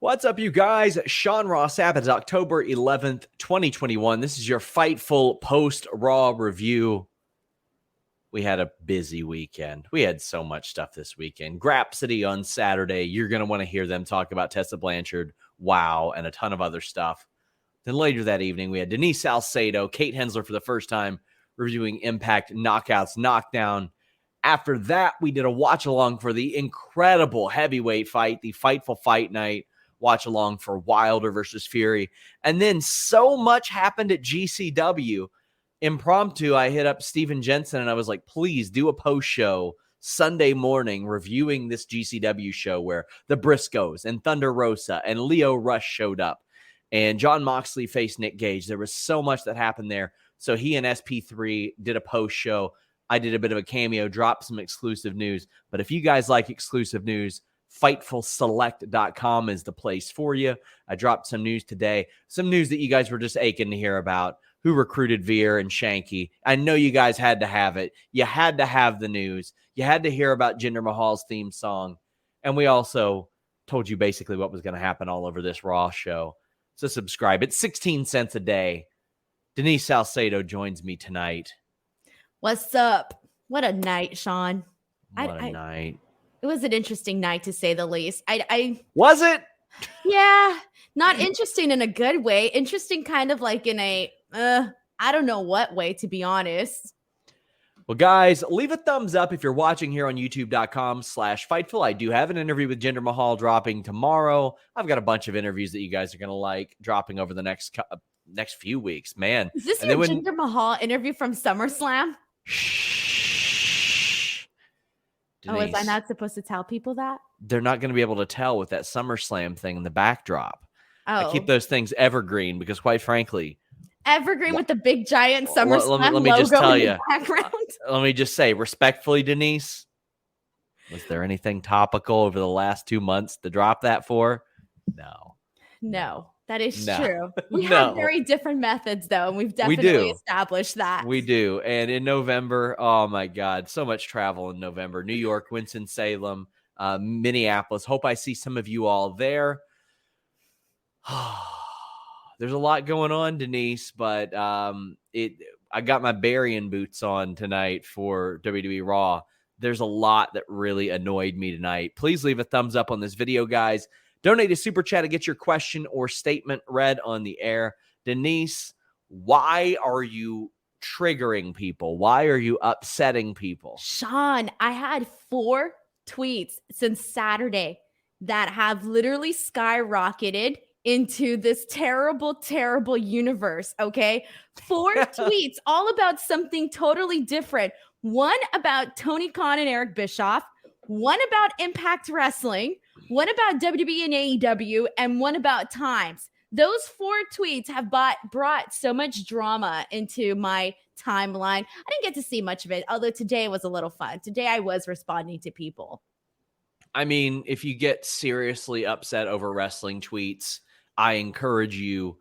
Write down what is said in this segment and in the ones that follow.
What's up, you guys? Sean Ross Sapp. It's October 11th, 2021. This is your Fightful post-Raw review. We had a busy weekend. We had so much stuff this weekend. Grapsody on Saturday. You're going to want to hear them talk about Tessa Blanchard, WoW, and a ton of other stuff. Then later that evening, we had Denise Salcedo, Kate Hensler for the first time, reviewing Impact Knockouts Knockdown. After that, we did a watch-along for the incredible heavyweight fight, the Fightful Fight Night watch-along for Wilder versus Fury. And then so much happened at GCW. Impromptu, I hit up Steven Jensen, and I was like, please do a post-show Sunday morning reviewing this GCW show where the Briscoes and Thunder Rosa and Leo Rush showed up. And John Moxley faced Nick Gage. There was so much that happened there. So he and SP3 did a post-show. I did a bit of a cameo, dropped some exclusive news. But if you guys like exclusive news, FightfulSelect.com is the place for you. I dropped some news today. Some news that you guys were just aching to hear about. Who recruited Veer and Shanky. I know you guys had to have it. You had to have the news. You had to hear about Jinder Mahal's theme song. And we also told you basically what was going to happen all over this Raw show. So subscribe. It's 16 cents a day. Denise Salcedo joins me tonight. What's up? What a night, Sean. What a night. It was an interesting night, to say the least. Was it? Yeah, not interesting in a good way. Interesting kind of like in a, I don't know what way, to be honest. Well, guys, leave a thumbs up if you're watching here on youtube.com/Fightful. I do have an interview with Jinder Mahal dropping tomorrow. I've got a bunch of interviews that you guys are going to like dropping over the next few weeks, man. Is this your Jinder Mahal interview from SummerSlam? Shh. Denise, oh, was I not supposed to tell people that? They're not going to be able to tell with that SummerSlam thing in the backdrop. Oh. I keep those things evergreen because, quite frankly, evergreen with the big giant SummerSlam let me logo just tell in you, the background. Let me just say, respectfully, Denise, was there anything topical over the last 2 months to drop that for? No. That is true. We No. have very different methods, though, and we've definitely established that. We do. And in November, oh my God, so much travel in November. New York, Winston-Salem, Minneapolis. Hope I see some of you all there. There's a lot going on, Denise, but I got my burying boots on tonight for WWE Raw. There's a lot that really annoyed me tonight. Please leave a thumbs up on this video, guys. Donate a super chat to get your question or statement read on the air. Denise, why are you triggering people? Why are you upsetting people? Sean, I had 4 tweets since Saturday that have literally skyrocketed into this terrible, terrible universe, okay? 4 tweets, all about something totally different. One about Tony Khan and Eric Bischoff, one about Impact Wrestling, one about WWE and AEW, and one about Times. Those 4 tweets have brought so much drama into my timeline. I didn't get to see much of it, although today was a little fun. Today I was responding to people. I mean, if you get seriously upset over wrestling tweets, I encourage you,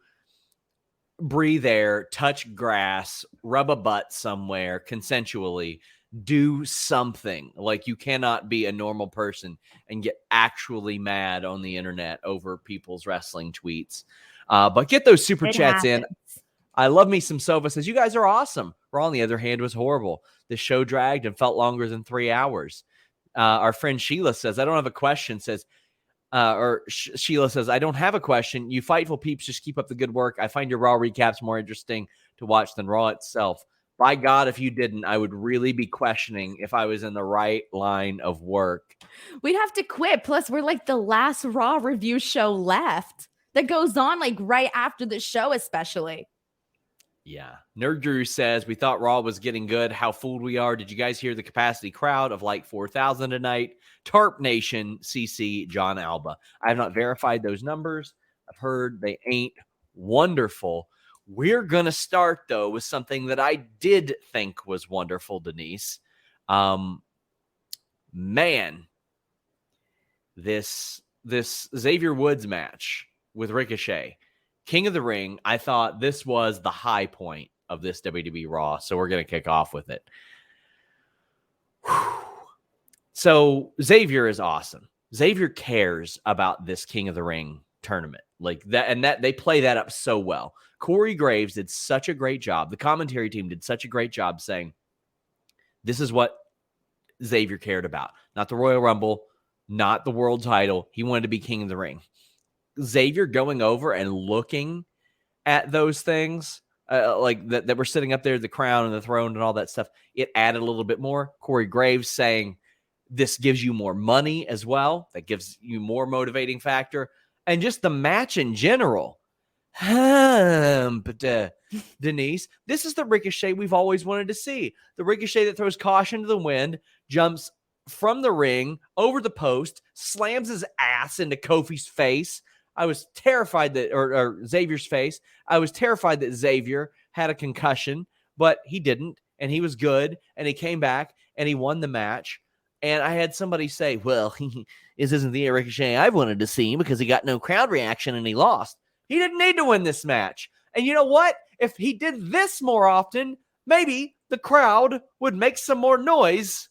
breathe air, touch grass, rub a butt somewhere consensually. Do something. Like, you cannot be a normal person and get actually mad on the internet over people's wrestling tweets. But get those super chats in. I love me some Sova says, you guys are awesome. Raw, on the other hand, was horrible. The show dragged and felt longer than 3 hours. Our friend Sheila says, I don't have a question. Sheila says, I don't have a question. You Fightful peeps just keep up the good work. I find your Raw recaps more interesting to watch than Raw itself. By God, if you didn't, I would really be questioning if I was in the right line of work. We'd have to quit. Plus, we're like the last Raw review show left that goes on like right after the show, especially. Yeah. Nerd Drew says, we thought Raw was getting good. How fooled we are. Did you guys hear the capacity crowd of like 4,000 tonight? Tarp Nation, CC, John Alba. I have not verified those numbers. I've heard they ain't wonderful. We're going to start, though, with something that I did think was wonderful, Denise. Man, this Xavier Woods match with Ricochet, King of the Ring, I thought this was the high point of this WWE Raw, so we're going to kick off with it. So Xavier is awesome. Xavier cares about this King of the Ring tournament. Like that, and that they play that up so well. Corey Graves did such a great job. The commentary team did such a great job saying, this is what Xavier cared about. Not the Royal Rumble, not the world title. He wanted to be king of the ring. Xavier going over and looking at those things, like that were sitting up there, the crown and the throne and all that stuff, it added a little bit more. Corey Graves saying, this gives you more money as well. That gives you more motivating factor. And just the match in general. But Denise, this is the Ricochet we've always wanted to see. The Ricochet that throws caution to the wind, jumps from the ring, over the post, slams his ass into Kofi's face. I was terrified that, or Xavier's face. I was terrified that Xavier had a concussion, but he didn't. And he was good. And he came back and he won the match. And I had somebody say, well, this isn't the Ricochet I've wanted to see because he got no crowd reaction and he lost. He didn't need to win this match. And you know what? If he did this more often, maybe the crowd would make some more noise.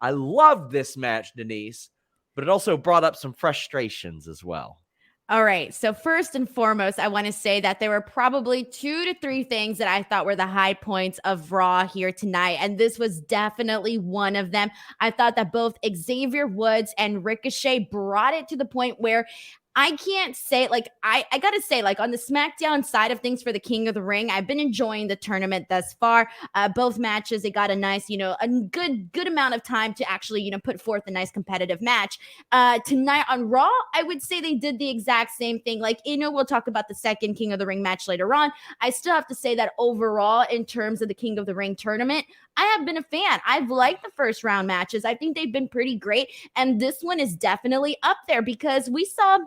I loved this match, Denise, but it also brought up some frustrations as well. All right. So first and foremost, I want to say that there were probably 2 to 3 things that I thought were the high points of Raw here tonight. And this was definitely one of them. I thought that both Xavier Woods and Ricochet brought it to the point where I can't say, like, I got to say, like, on the SmackDown side of things for the King of the Ring, I've been enjoying the tournament thus far. Both matches, they got a nice, a good amount of time to actually, put forth a nice competitive match. Tonight on Raw, I would say they did the exact same thing. Like, we'll talk about the second King of the Ring match later on. I still have to say that overall, in terms of the King of the Ring tournament, I have been a fan. I've liked the first round matches. I think they've been pretty great. And this one is definitely up there because we saw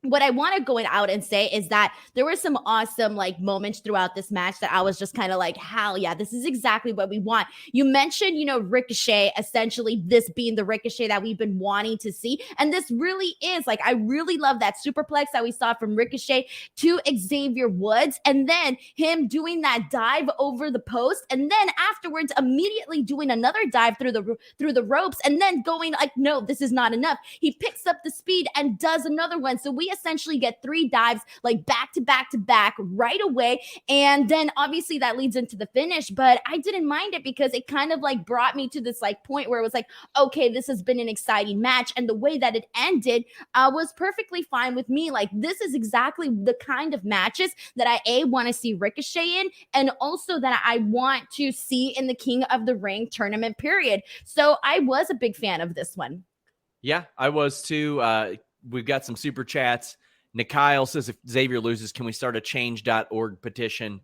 what I want to go out and say is that there were some awesome moments throughout this match that I was just kind of like, hell yeah, this is exactly what we want. You mentioned, Ricochet, essentially this being the Ricochet that we've been wanting to see. And this really is I really love that superplex that we saw from Ricochet to Xavier Woods. And then him doing that dive over the post. And then afterwards, immediately doing another dive through the ropes and then going no, this is not enough. He picks up the speed and does another one. So we essentially get 3 dives back to back to back right away. And then obviously that leads into the finish, but I didn't mind it because it kind of brought me to this point where it was okay, this has been an exciting match. And the way that it ended was perfectly fine with me. This is exactly the kind of matches that I want to see Ricochet in, and also that I want to see in the King of the Ring tournament period. So I was a big fan of this one. Yeah, I was too. We've got some super chats. Nikyle says, if Xavier loses, can we start a change.org petition?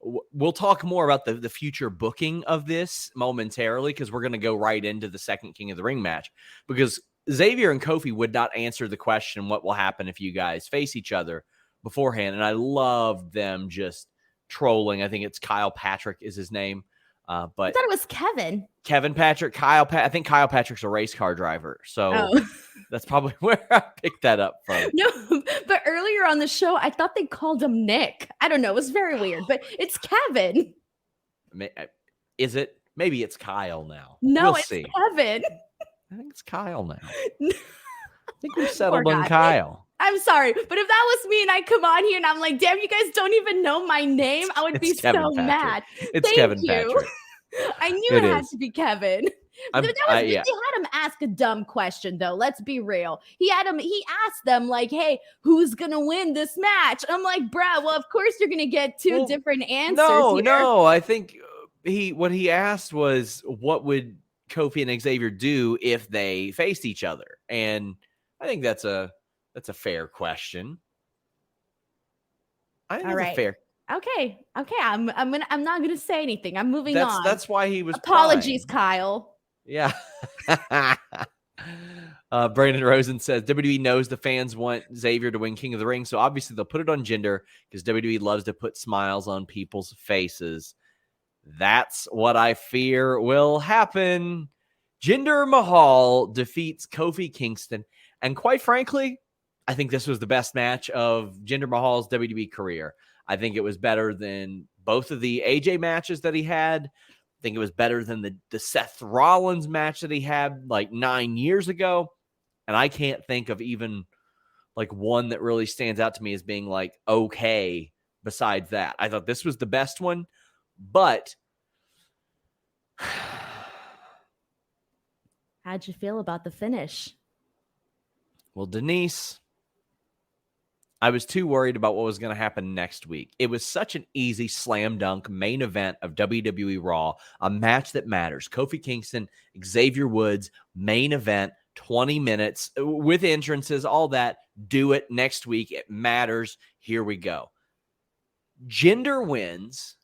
We'll talk more about the future booking of this momentarily because we're going to go right into the second King of the Ring match because Xavier and Kofi would not answer the question, what will happen if you guys face each other beforehand? And I love them just trolling. I think it's Kyle Patrick is his name. But I thought it was Kevin Patrick, I think Kyle Patrick's a race car driver. So that's probably where I picked that up from. No, but earlier on the show, I thought they called him Nick. I don't know. It was very weird, but it's Kevin. Is it? Maybe it's Kyle now. No, we'll it's see. Kevin. I think it's Kyle now. I think we've settled on Kyle. I'm sorry, but if that was me and I come on here and I'm like, damn, you guys don't even know my name, I would be so mad. It's Kevin Patrick. I knew it had to be Kevin. But he had him ask a dumb question, though. Let's be real. He asked them, hey, who's going to win this match? I'm like, bruh, well, of course you're going to get two different answers. No, I think what he asked was, what would Kofi and Xavier do if they faced each other? And I think that's a fair question. I think that's fair. Okay. I'm not gonna say anything. I'm moving on. That's why he was. Apologies, crying. Kyle. Yeah. Brandon Rosen says WWE knows the fans want Xavier to win King of the Ring, so obviously they'll put it on Jinder because WWE loves to put smiles on people's faces. That's what I fear will happen. Jinder Mahal defeats Kofi Kingston, and quite frankly, I think this was the best match of Jinder Mahal's WWE career. I think it was better than both of the AJ matches that he had. I think it was better than the Seth Rollins match that he had 9 years ago. And I can't think of even like one that really stands out to me as being like okay besides that. I thought this was the best one, but How'd you feel about the finish? well, Denise, I was too worried about what was going to happen next week. It was such an easy slam dunk main event of WWE Raw, a match that matters. Kofi Kingston, Xavier Woods, main event, 20 minutes with entrances, all that. Do it next week. It matters. Here we go. Jinder wins.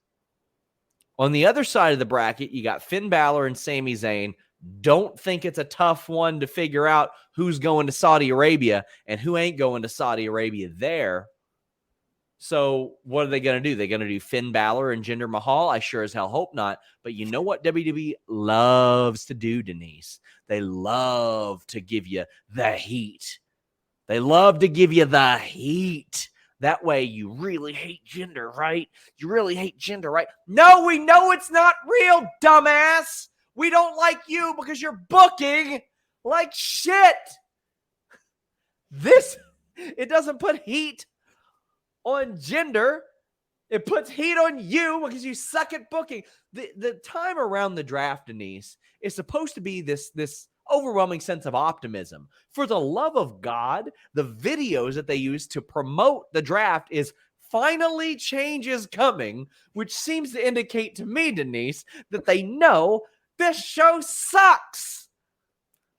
On the other side of the bracket, you got Finn Balor and Sami Zayn. Don't think it's a tough one to figure out who's going to Saudi Arabia and who ain't going to Saudi Arabia there. So what are they going to do? They're going to do Finn Balor and Jinder Mahal? I sure as hell hope not. But you know what WWE loves to do, Denise? They love to give you the heat. They love to give you the heat. That way you really hate Jinder, right? You really hate Jinder, right? No, we know it's not real, dumbass. We don't like you because you're booking like shit. It doesn't put heat on Jinder. It puts heat on you because you suck at booking. The time around the draft, Denise, is supposed to be this overwhelming sense of optimism. For the love of God, the videos that they use to promote the draft is finally change is coming, which seems to indicate to me, Denise, that they know this show sucks.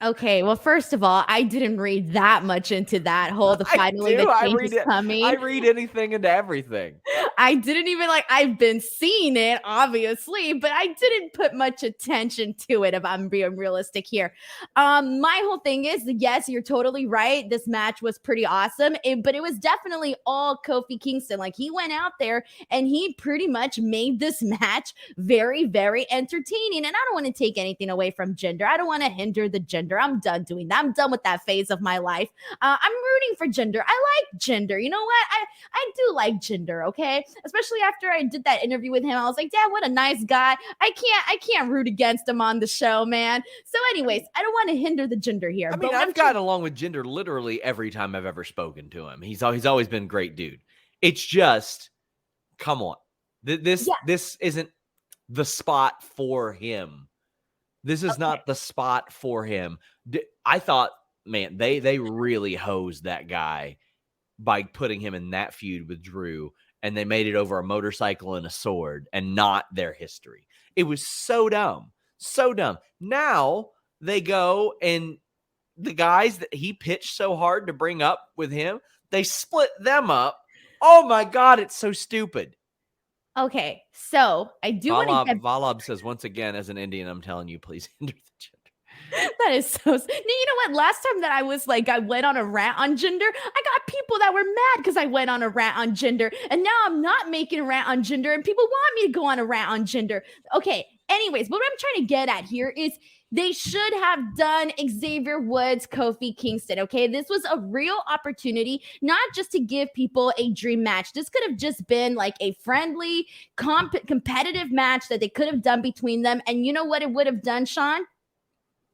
Okay, well, first of all, I didn't read that much into that whole finally the change is coming. I read anything into everything. I didn't even I've been seeing it, obviously, but I didn't put much attention to it if I'm being realistic here. My whole thing is, yes, you're totally right. This match was pretty awesome, but it was definitely all Kofi Kingston. Like, he went out there and he pretty much made this match very, very entertaining. And I don't want to take anything away from Jinder. I don't want to hinder the Jinder. I'm done doing that. I'm done with that phase of my life. I'm rooting for Jinder. I like Jinder. You know what? I do like Jinder, okay? Especially after I did that interview with him. I was like, Dad, what a nice guy. I can't root against him on the show, man. So anyways, I don't want to hinder the Jinder here. I mean, I've gotten along with Jinder literally every time I've ever spoken to him. He's always been a great dude. It's just, come on. This isn't the spot for him. This is not the spot for him. I thought, man, they really hosed that guy by putting him in that feud with Drew, and they made it over a motorcycle and a sword and not their history. It was so dumb. So dumb. Now they go and the guys that he pitched so hard to bring up with him, they split them up. Oh my God, it's so stupid. Okay, so I do want to get... Valab says, once again, as an Indian, I'm telling you, please hinder the Jinder. That is so... You know what? Last time that I was I went on a rant on Jinder, I got people that were mad because I went on a rant on Jinder. And now I'm not making a rant on Jinder and people want me to go on a rant on Jinder. Okay, anyways, but what I'm trying to get at here is they should have done Xavier Woods, Kofi Kingston, okay? This was a real opportunity, not just to give people a dream match. This could have just been a friendly, competitive match that they could have done between them. And you know what it would have done, Sean?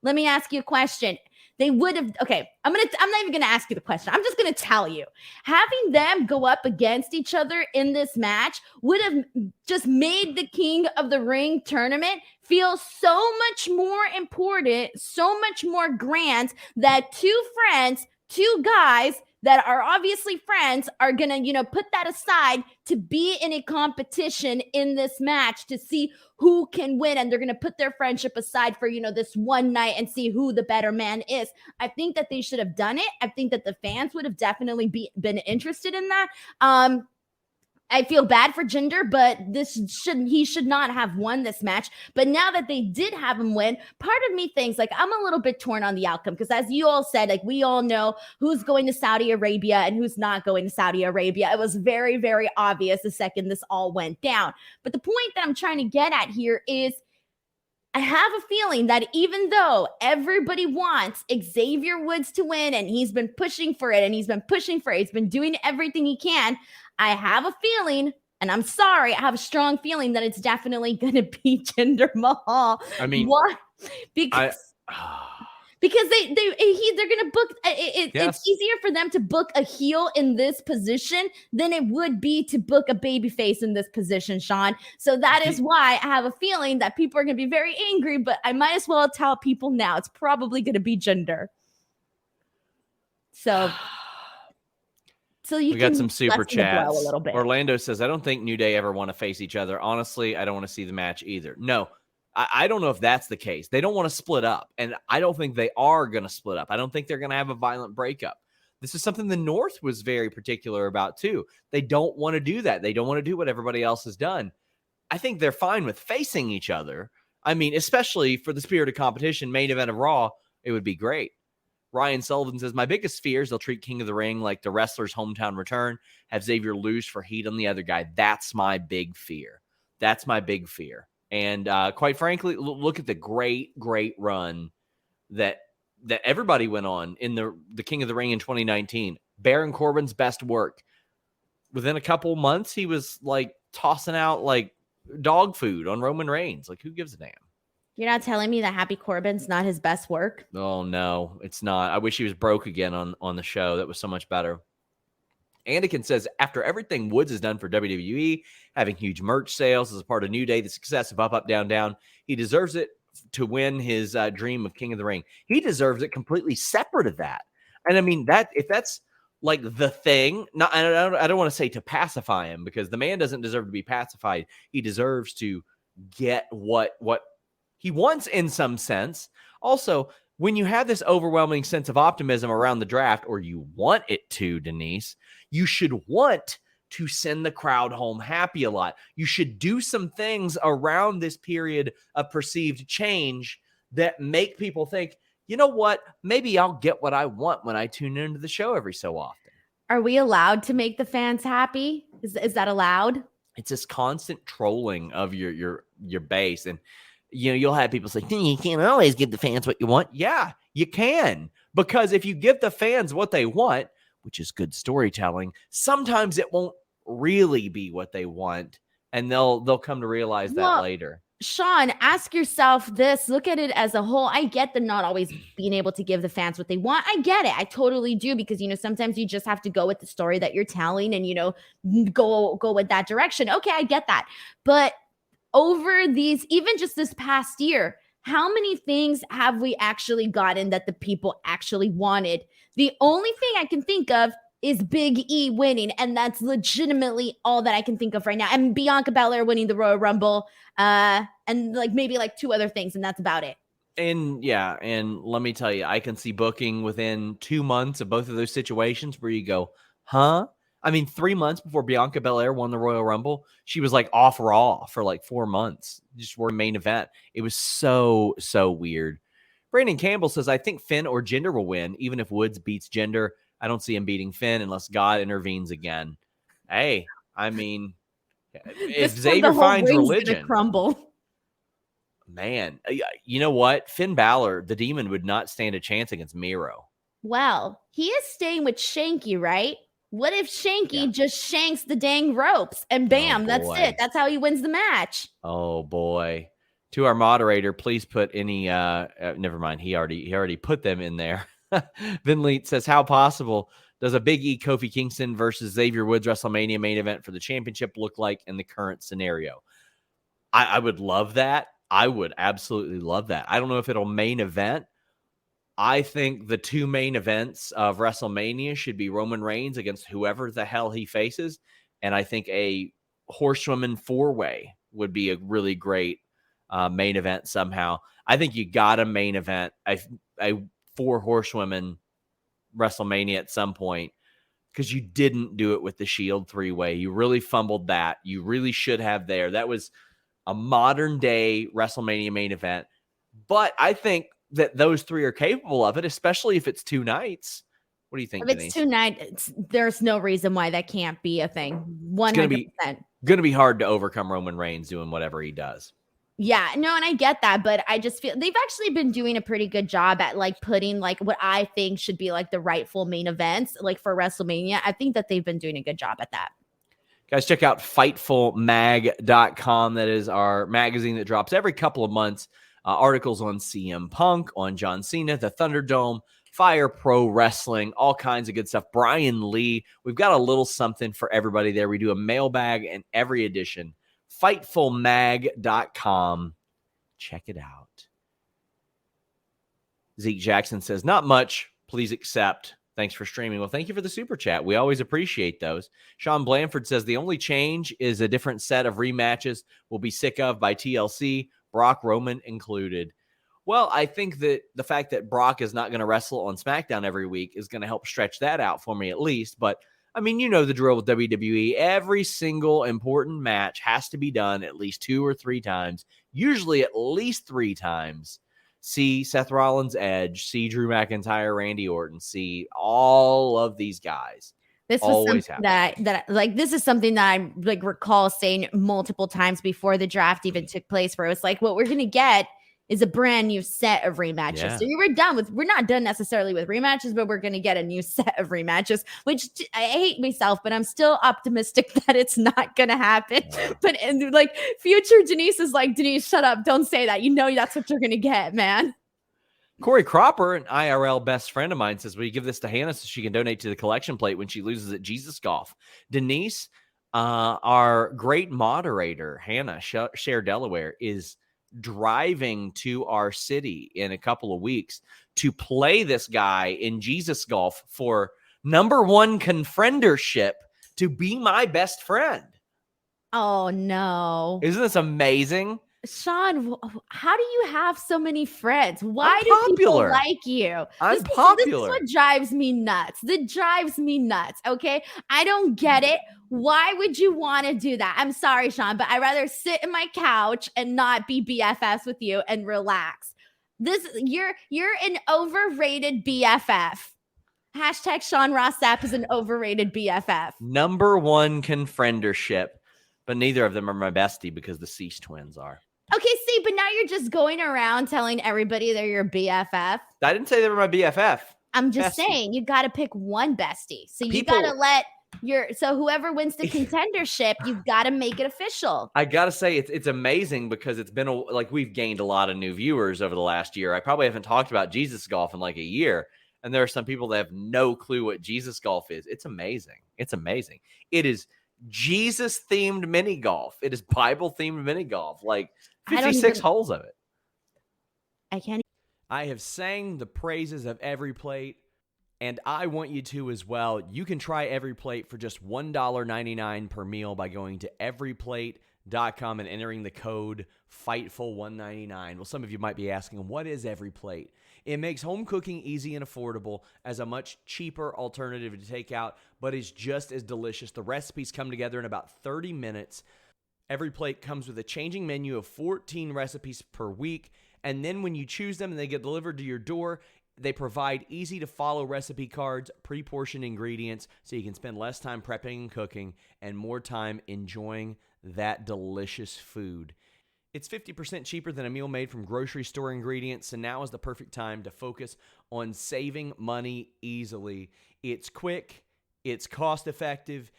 Let me ask you a question. They would have, okay, I'm not even going to ask you the question. I'm just going to tell you. Having them go up against each other in this match would have just made the King of the Ring tournament feel so much more important, so much more grand that two friends, two guys that are obviously friends are going to, put that aside to be in a competition in this match to see who can win. And they're going to put their friendship aside for, this one night and see who the better man is. I think that they should have done it. I think that the fans would have definitely been interested in that. I feel bad for Jinder, but he should not have won this match. But now that they did have him win, part of me thinks I'm a little bit torn on the outcome because as you all said, we all know who's going to Saudi Arabia and who's not going to Saudi Arabia. It was very, very obvious the second this all went down. But the point that I'm trying to get at here is I have a feeling that even though everybody wants Xavier Woods to win and he's been pushing for it, he's been doing everything he can, I have a feeling, and I'm sorry, I have a strong feeling that it's definitely going to be Jinder Mahal. I mean, what? Because Because they're gonna book Yes. it's easier for them to book a heel in this position than it would be to book a baby face in this position, Sean. So that is why I have a feeling that people are gonna be very angry, but I might as well tell people now it's probably gonna be Jinder. So you we can got some super lessen the blow chats. a little bit. Orlando says, I don't think New Day ever want to face each other. Honestly, I don't want to see the match either. No, I don't know if that's the case. They don't want to split up, and I don't think they are going to split up. I don't think they're going to have a violent breakup. This is something the North was very particular about, too. They don't want to do that. They don't want to do what everybody else has done. I think they're fine with facing each other. I mean, especially for the spirit of competition, main event of Raw, it would be great. Ryan Sullivan says, my biggest fear is they'll treat King of the Ring like the wrestler's hometown return, have Xavier lose for heat on the other guy. That's my big fear. That's my big fear. And quite frankly, look at the great run that everybody went on in the King of the Ring in 2019. Baron Corbin's best work. Within a couple months, he was like tossing out like dog food on Roman Reigns. Like, who gives a damn? You're not telling me that Happy Corbin's not his best work? Oh, no, it's not. I wish he was broke again on the show. That was so much better. Anakin says, after everything Woods has done for WWE, having huge merch sales as a part of New Day, the success of Up, Up, Down, Down, he deserves it to win his dream of King of the Ring. He deserves it completely separate of that. And I mean, that if that's like the thing, I don't want to say to pacify him, because the man doesn't deserve to be pacified. He deserves to get what he wants in some sense. Also, when you have this overwhelming sense of optimism around the draft, or you want it to, Denise, you should want to send the crowd home happy a lot. You should do some things around this period of perceived change that make people think, you know what, maybe I'll get what I want when I tune into the show every so often. Are we allowed to make the fans happy? Is that allowed? It's this constant trolling of your base. And you know, you'll have people say, you can't always give the fans what you want. Yeah, you can. Because if you give the fans what they want, which is good storytelling, sometimes it won't really be what they want. And they'll come to realize that later. Sean, ask yourself this. Look at it as a whole. I get them not always being able to give the fans what they want. I get it. I totally do. Because, you know, sometimes you just have to go with the story that you're telling and, you know, go with that direction. Okay, I get that. But over these, even just this past year, how many things have we actually gotten that the people actually wanted? The only thing I can think of is Big E winning, and that's legitimately all that I can think of right now. And Bianca Belair winning the Royal Rumble, and like maybe like two other things, and that's about it. And yeah, and let me tell you, I can see booking within 2 months of both of those situations where you go, huh? I mean, 3 months before Bianca Belair won the Royal Rumble, she was like off Raw for like 4 months, just for a main event. It was so weird. Brandon Campbell says, I think Finn or Jinder will win, even if Woods beats Jinder. I don't see him beating Finn unless God intervenes again. Hey, I mean, if Xavier finds religion, crumble. Man, you know what? Finn Balor, the Demon, would not stand a chance against Miro. Well, he is staying with Shanky, right? What if Shanky just shanks the dang ropes and bam, that's it. That's how he wins the match. Oh boy. To our moderator, please put any never mind. He already put them in there. Vin Leet says, how possible does a Big E Kofi Kingston versus Xavier Woods WrestleMania main event for the championship look like in the current scenario? I would love that. I would absolutely love that. I don't know if it'll main event. I think the two main events of WrestleMania should be Roman Reigns against whoever the hell he faces. And I think a horsewoman 4-way would be a really great main event somehow. I think you got a main event, a 4 horsewomen WrestleMania at some point, because you didn't do it with the Shield 3-way. You really fumbled that. You really should have there. That was a modern day WrestleMania main event. But I think that those 3 are capable of it, especially if it's 2 nights. What do you think, If it's 2 nights, there's no reason why that can't be a thing. 100%. It's going to be hard to overcome Roman Reigns doing whatever he does. Yeah, no, and I get that, but I just feel they've actually been doing a pretty good job at like putting like what I think should be like the rightful main events, like for WrestleMania. I think that they've been doing a good job at that. Guys, check out FightfulMag.com. That is our magazine that drops every couple of months. articles on CM Punk, on John Cena, the Thunderdome, Fire Pro Wrestling, all kinds of good stuff. Brian Lee. We've got a little something for everybody there. We do a mailbag in every edition. FightfulMag.com. Check it out. Zeke Jackson says, not much. Please accept. Thanks for streaming. Well, thank you for the super chat. We always appreciate those. Sean Blanford says, the only change is a different set of rematches we'll be sick of by TLC, Brock Roman included. Well, I think that the fact that Brock is not going to wrestle on SmackDown every week is going to help stretch that out for me at least. But, I mean, you know the drill with WWE. Every single important match has to be done at least 2 or 3 times, usually at least 3 times. See Seth Rollins, Edge, see Drew McIntyre, Randy Orton, see all of these guys. This was something this is something that I like recall saying multiple times before the draft even took place, where it was like, what we're going to get is a brand new set of rematches. Yeah. So we're not done necessarily with rematches, but we're going to get a new set of rematches, which I hate myself, but I'm still optimistic that it's not going to happen. Yeah. But like future Denise is like, Denise, shut up. Don't say that. You know, that's what you're going to get, man. Corey Cropper, an IRL best friend of mine, says, will you give this to Hannah so she can donate to the collection plate when she loses at Jesus Golf? Denise, our great moderator, Hannah, Share Delaware, is driving to our city in a couple of weeks to play this guy in Jesus Golf for #1 confriendership to be my best friend. Oh, no. Isn't this amazing? Sean, how do you have so many friends? Why do people like you? I'm popular. This is what drives me nuts. That drives me nuts, okay? I don't get it. Why would you want to do that? I'm sorry, Sean, but I'd rather sit in my couch and not be BFFs with you and relax. You're an overrated BFF. Hashtag Sean Ross Sapp is an overrated BFF. #1 confriendership, but neither of them are my bestie because the Cease twins are. Okay, see, but now you're just going around telling everybody they're your BFF. I didn't say they were my BFF. I'm just saying you got to pick one bestie. So you got to let whoever wins the contendership, you've got to make it official. I got to say it's amazing because it's been we've gained a lot of new viewers over the last year. I probably haven't talked about Jesus Golf in like a year. And there are some people that have no clue what Jesus Golf is. It's amazing. It's amazing. It is Jesus-themed mini golf. It is Bible-themed mini golf. Like 56 holes of it. I have sang the praises of Every Plate, and I want you to as well. You can try Every Plate for just $1.99 per meal by going to everyplate.com and entering the code FIGHTFUL199. Well, some of you might be asking, what is Every Plate? It makes home cooking easy and affordable as a much cheaper alternative to takeout, but is just as delicious. The recipes come together in about 30 minutes. Every Plate comes with a changing menu of 14 recipes per week, and then when you choose them and they get delivered to your door, they provide easy-to-follow recipe cards, pre-portioned ingredients, so you can spend less time prepping and cooking and more time enjoying that delicious food. It's 50% cheaper than a meal made from grocery store ingredients, so now is the perfect time to focus on saving money easily. It's quick, it's cost-effective,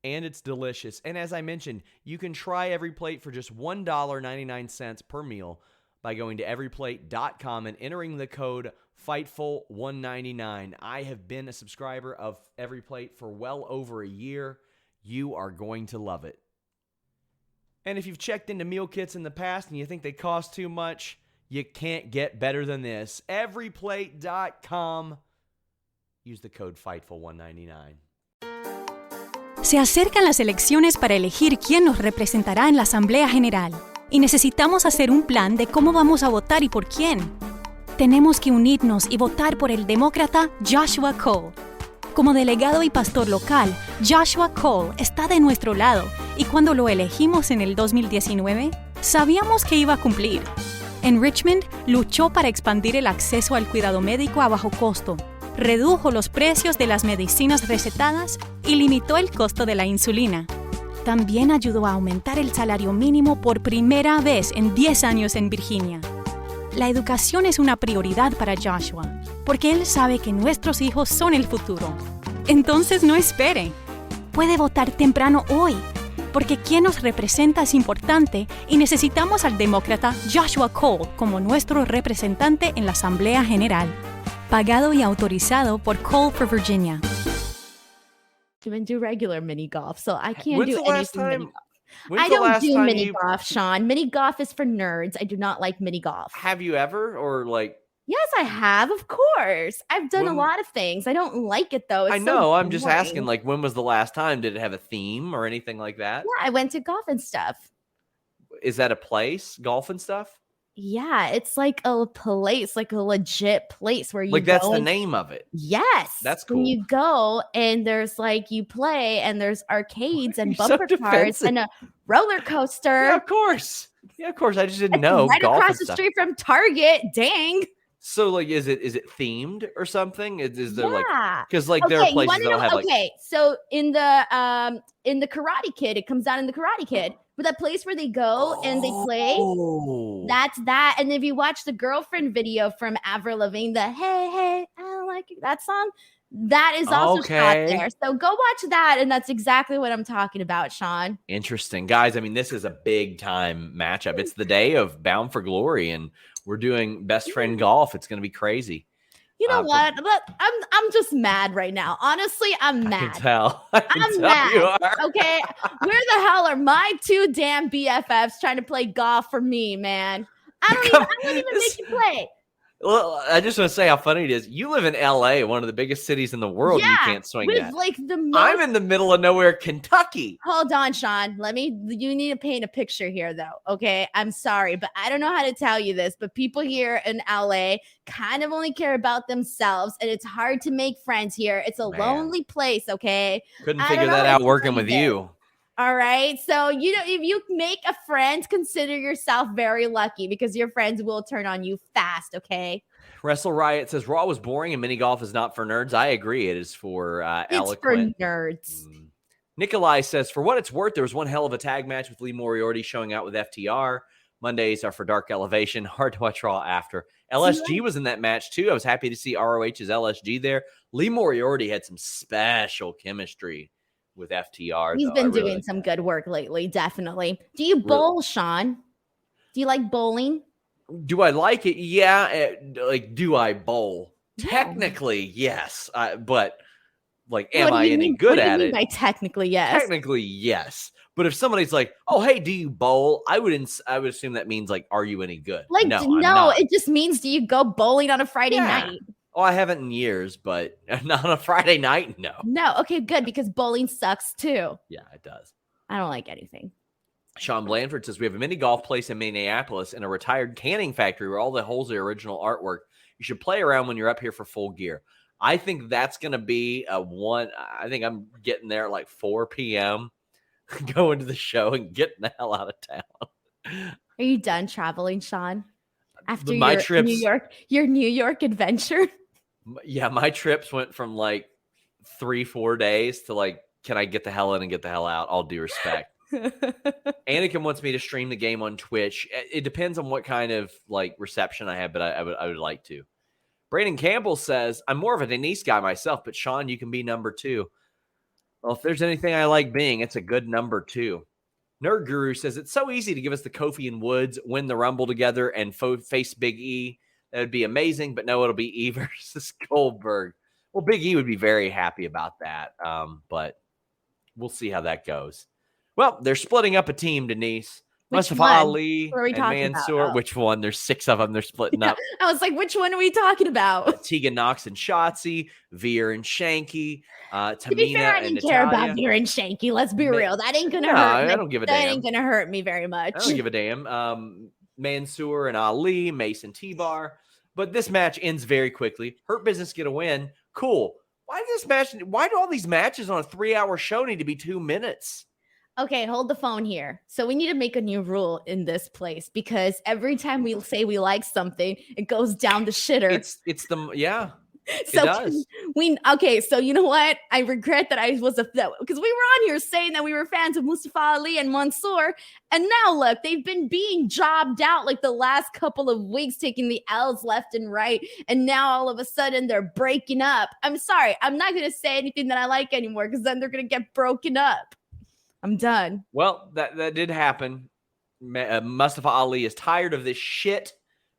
and it's delicious. And as I mentioned, you can try Every Plate for just $1.99 per meal by going to everyplate.com and entering the code FIGHTFUL199. I have been a subscriber of Every Plate for well over a year. You are going to love it. And if you've checked into meal kits in the past and you think they cost too much, you can't get better than this. Everyplate.com. Use the code FIGHTFUL199. Se acercan las elecciones para elegir quién nos representará en la Asamblea General y necesitamos hacer un plan de cómo vamos a votar y por quién. Tenemos que unirnos y votar por el demócrata Joshua Cole. Como delegado y pastor local, Joshua Cole está de nuestro lado y cuando lo elegimos en el 2019, sabíamos que iba a cumplir. En Richmond, luchó para expandir el acceso al cuidado médico a bajo costo, redujo los precios de las medicinas recetadas y limitó el costo de la insulina. También ayudó a aumentar el salario mínimo por primera vez en 10 años en Virginia. La educación es una prioridad para Joshua, porque él sabe que nuestros hijos son el futuro. Entonces no espere. Puede votar temprano hoy. porque quien nos representa es importante y necesitamos al demócrata Joshua Cole como nuestro representante en la Asamblea General. Pagado y autorizado por Cole for Virginia. Even do regular mini golf, so I can't When's do the last anything mini time? golf. When's I the don't last do time mini you golf, Sean. Mini golf is for nerds. I do not like mini golf. have you ever or like? Yes, I have, of course. I've done a When- lot of things. I don't like it though. It's I so know. I'm just boring. asking. Like, when was the last time? Did it have a theme or anything like that? Yeah, I went to golf and stuff. Is that a place, golf and stuff? Yeah, it's like a place, like a legit place where you Like that's go the and- name of it. Yes, That's When cool. you go and there's like you play and there's arcades and You're so bumper cars and a roller coaster. Yeah, of course. Yeah, of course. I just didn't It's know right golf across and the stuff. street from Target. Dang. So, like, is it themed or something? Is there like Yeah. because like there are you places wanna that'll know? have like Okay, so in the Karate Kid, it comes out in the Karate Kid, but that place where they go and they play. Oh. That's that. And if you watch the girlfriend video from Avril Lavigne, the "Hey Hey I don't like it," that song, that is also shot Okay. there. So go watch that, and that's exactly what I'm talking about, Sean. Interesting, guys. I mean, this is a big time matchup. It's the day of Bound for Glory, and we're doing best friend golf. It's going to be crazy. You know for- what? But I'm just mad right now. Honestly, I'm I mad. can tell. I can I'm tell mad. you are. Okay, where the hell are my two damn BFFs trying to play golf for me, man? I don't even This- make you play. Well, I just want to say how funny it is. You live in LA, one of the biggest cities in the world, and you Yeah, can't swing With that. like the most. I'm in the middle of nowhere, Kentucky. Hold on, Sean. You need to paint a picture here, though. Okay. I'm sorry, but I don't know how to tell you this, but people here in LA kind of only care about themselves, and it's hard to make friends here. It's a Man. lonely place. Okay. Couldn't I figure don't know that how out to working tell with you you. All right. So, if you make a friend, consider yourself very lucky because your friends will turn on you fast. Okay. Wrestle Riot says Raw was boring and mini golf is not for nerds. I agree. It is for It's eloquent. for nerds. Nikolai says, for what it's worth, there was one hell of a tag match with Lee Moriarty showing out with FTR. Mondays are for Dark Elevation. Hard to watch Raw after. LSG was in that match too. I was happy to see ROH's LSG there. Lee Moriarty had some special chemistry with FTR. He's though. been I really doing some good work lately. Definitely. Do you bowl, Sean? Do you like bowling? Do I like it? Yeah. Like, do I bowl? Yeah. Technically, yes. But like, What am do I you any mean- good what do you at mean it? By technically, yes. Technically, yes. But if somebody's like, "Oh, hey, do you bowl?" I would assume that means like, "Are you any good?" Like, no, no, I'm not. it just means do you go bowling on a Friday Yeah. night? Oh, I haven't in years, but not on a Friday night. No. No. Okay, good, because bowling sucks too. Yeah, it does. I don't like anything. Sean Blandford says we have a mini golf place in Minneapolis and a retired canning factory where all the holes are original artwork. You should play around when you're up here for full gear. I think that's going to be I think I'm getting there at like 4 p.m. going to the show and getting the hell out of town. Are you done traveling, Sean? After My your trips- New York adventure? Yeah, my trips went from like 3-4 days to like, can I get the hell in and get the hell out? All due respect. Anakin wants me to stream the game on Twitch. It depends on what kind of like reception I have, but I would like to. Brandon Campbell says, I'm more of a Denise guy myself, but Sean, you can be number 2. Well, if there's anything I like being, it's a good number 2. Nerd Guru says, it's so easy to give us the Kofi and Woods win the Rumble together and face Big E. That would be amazing, but no, it'll be E versus Goldberg. Well, Big E would be very happy about that, but we'll see how that goes. Well, they're splitting up a team, Denise. Which Mustafa one? Ali What are we and talking about? Mansoor. Oh. Which one? There's 6 of them. They're splitting up. I was like, which one are we talking about? Tegan Knox and Shotzi, Veer and Shanky, To be fair, Tamina I and didn't care Natalya. about Veer and Shanky. Let's be real. That ain't gonna No, hurt. I don't give a that damn. ain't gonna hurt me very much. I don't give a damn. Mansoor and Ali, Mason T-Bar. But this match ends very quickly. Hurt Business get a win. Cool. Why do all these matches on a 3-hour show need to be 2 minutes? Okay, hold the phone here. So we need to make a new rule in this place because every time we say we like something, it goes down the shitter. It's the yeah. So it does. So you know what? I regret that I was because we were on here saying that we were fans of Mustafa Ali and Mansoor, and now look, they've been being jobbed out like the last couple of weeks, taking the L's left and right, and now all of a sudden they're breaking up. I'm sorry, I'm not gonna say anything that I like anymore because then they're gonna get broken up. I'm done. Well, that did happen. Mustafa Ali is tired of this shit.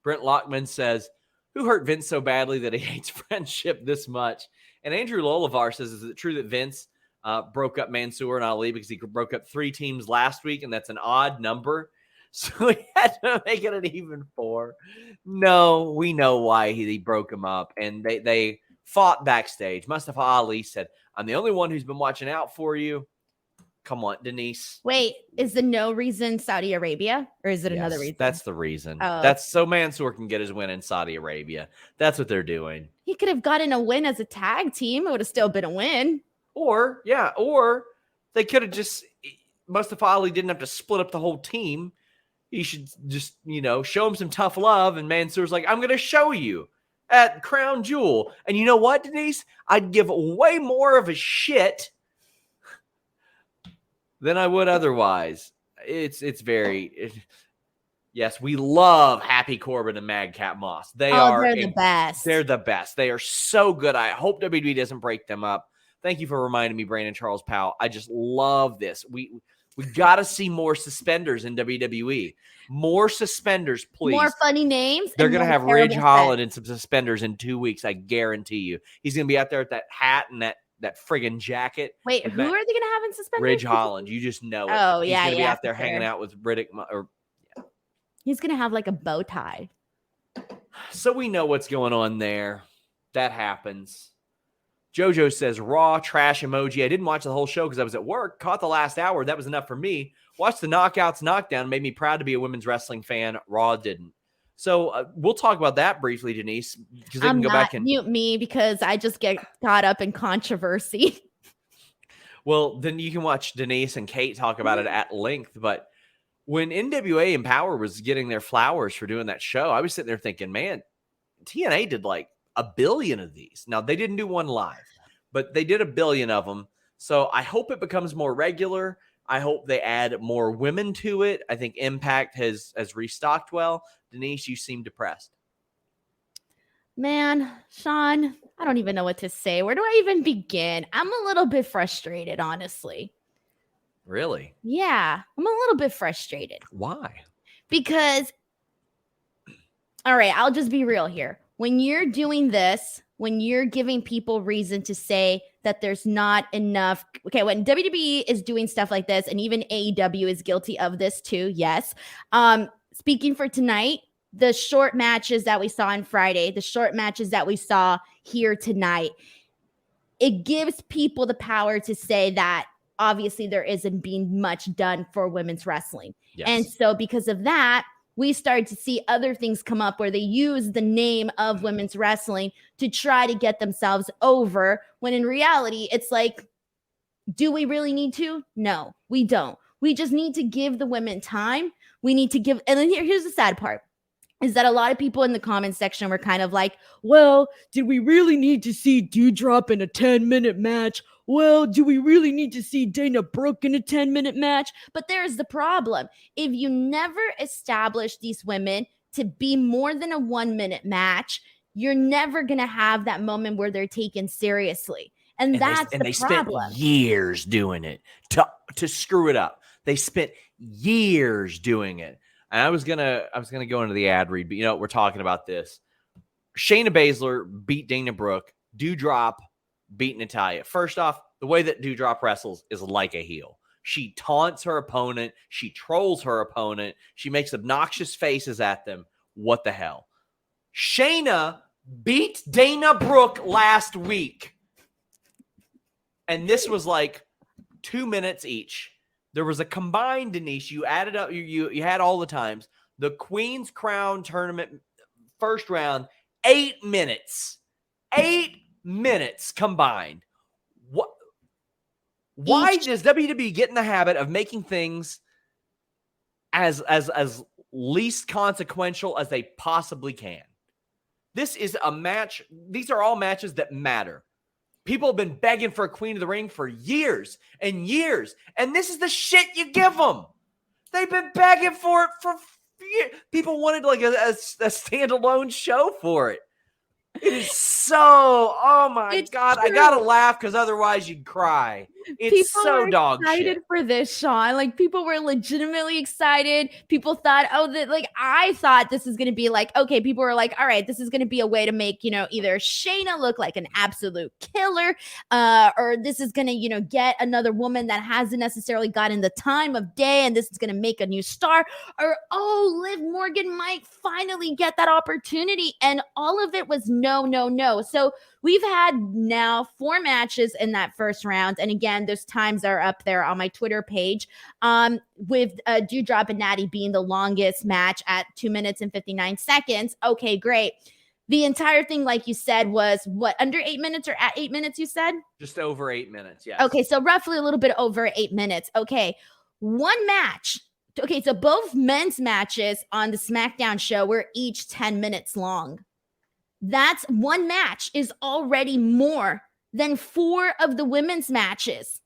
Brent Lockman says, who hurt Vince so badly that he hates friendship this much? And Andrew Lolivar says, is it true that Vince broke up Mansoor and Ali because he broke up 3 teams last week, and that's an odd number? So he had to make it an even 4. No, we know why he broke him up. And they fought backstage. Mustafa Ali said, I'm the only one who's been watching out for you. Come on, Denise. Wait, is the no reason Saudi Arabia, or is it another reason? That's the reason. Oh. That's so Mansoor can get his win in Saudi Arabia. That's what they're doing. He could have gotten a win as a tag team. It would have still been a win. Or they could have just, Mustafa Ali didn't have to split up the whole team. He should just, show him some tough love. And Mansoor's like, I'm going to show you at Crown Jewel. And you know what, Denise? I'd give way more of a shit than I would otherwise. It's very, yes, we love Happy Corbin and Madcap Moss. They're the best. They're the best. They are so good. I hope WWE doesn't break them up. Thank you for reminding me, Brandon Charles Powell. I just love this. We got to see more suspenders in WWE. More suspenders, please. More funny names. They're going to have Ridge Holland and some suspenders in 2 weeks. I guarantee you. He's going to be out there with that hat and that friggin' jacket. Wait, who are they going to have in suspenders? Ridge Holland. You just know it. Oh, He's yeah, going to be yeah, out there hanging out with Riddick. He's going to have like a bow tie. So we know what's going on there. That happens. JoJo says, raw trash emoji. I didn't watch the whole show because I was at work. Caught the last hour. That was enough for me. Watched the Knockouts Knockdown. Made me proud to be a women's wrestling fan. Raw didn't. So we'll talk about that briefly, Denise. Because they can go back and mute me because I just get caught up in controversy. Well, then you can watch Denise and Kate talk about it at length. But when NWA Empower was getting their flowers for doing that show, I was sitting there thinking, man, TNA did like 1 billion of these. Now, they didn't do one live, but they did 1 billion of them. So I hope it becomes more regular. I hope they add more women to it. I think Impact has restocked well. Denise, you seem depressed. Man, Sean, I don't even know what to say. Where do I even begin? I'm a little bit frustrated, honestly. Really? Yeah, I'm a little bit frustrated. Why? Because, all right, I'll just be real here. When you're doing this, when you're giving people reason to say that there's not enough, okay, when WWE is doing stuff like this, and even AEW is guilty of this too, yes. Speaking for tonight, the short matches that we saw on Friday, the short matches that we saw here tonight, it gives people the power to say that obviously there isn't being much done for women's wrestling. Yes. And so because of that, we started to see other things come up where they use the name of women's wrestling to try to get themselves over, when in reality, it's like, do we really need to? No, we don't. We just need to give the women time. We need to give, and then here's the sad part, is that a lot of people in the comment section were kind of like, well, did we really need to see Dewdrop in a 10-minute match? Well, do we really need to see Dana Brooke in a 10-minute match? But there's the problem. If you never establish these women to be more than a 1-minute match, you're never going to have that moment where they're taken seriously. And that's the problem. Spent years doing it to screw it up. They spent years doing it. And I was gonna go into the ad read, but we're talking about this. Shayna Baszler beat Dana Brooke. Dewdrop beat Natalya. First off, the way that Dewdrop wrestles is like a heel. She taunts her opponent. She trolls her opponent. She makes obnoxious faces at them. What the hell? Shayna beat Dana Brooke last week. And this was like 2 minutes each. There was a combined, Denise, you added up, you had all the times. The Queen's Crown tournament first round, 8 minutes. 8 minutes combined. What? Why does WWE get in the habit of making things as least consequential as they possibly can? This is a match. These are all matches that matter. People have been begging for a Queen of the Ring for years and years, and this is the shit you give them. They've been begging for it for years. People wanted like a standalone show for it. It is so, oh my God, I gotta laugh because otherwise you'd cry. It's People so were dog excited shit. for this, Sean. Like people were legitimately excited. People thought, oh, that like I thought this is gonna be like, okay, people were like, all right, this is gonna be a way to make, either Shayna look like an absolute killer, or this is gonna, get another woman that hasn't necessarily gotten the time of day, and this is gonna make a new star, or oh, Liv Morgan might finally get that opportunity. And all of it was no, no, no. So we've had now 4 matches in that first round. And again, those times are up there on my Twitter page, with Dewdrop and Natty being the longest match at 2 minutes and 59 seconds. Okay, great. The entire thing, like you said, was what, under 8 minutes or at 8 minutes, you said? Just over 8 minutes, yes. Okay, so roughly a little bit over 8 minutes. Okay, one match. Okay, so both men's matches on the SmackDown show were each 10 minutes long. That's one match is already more than 4 of the women's matches.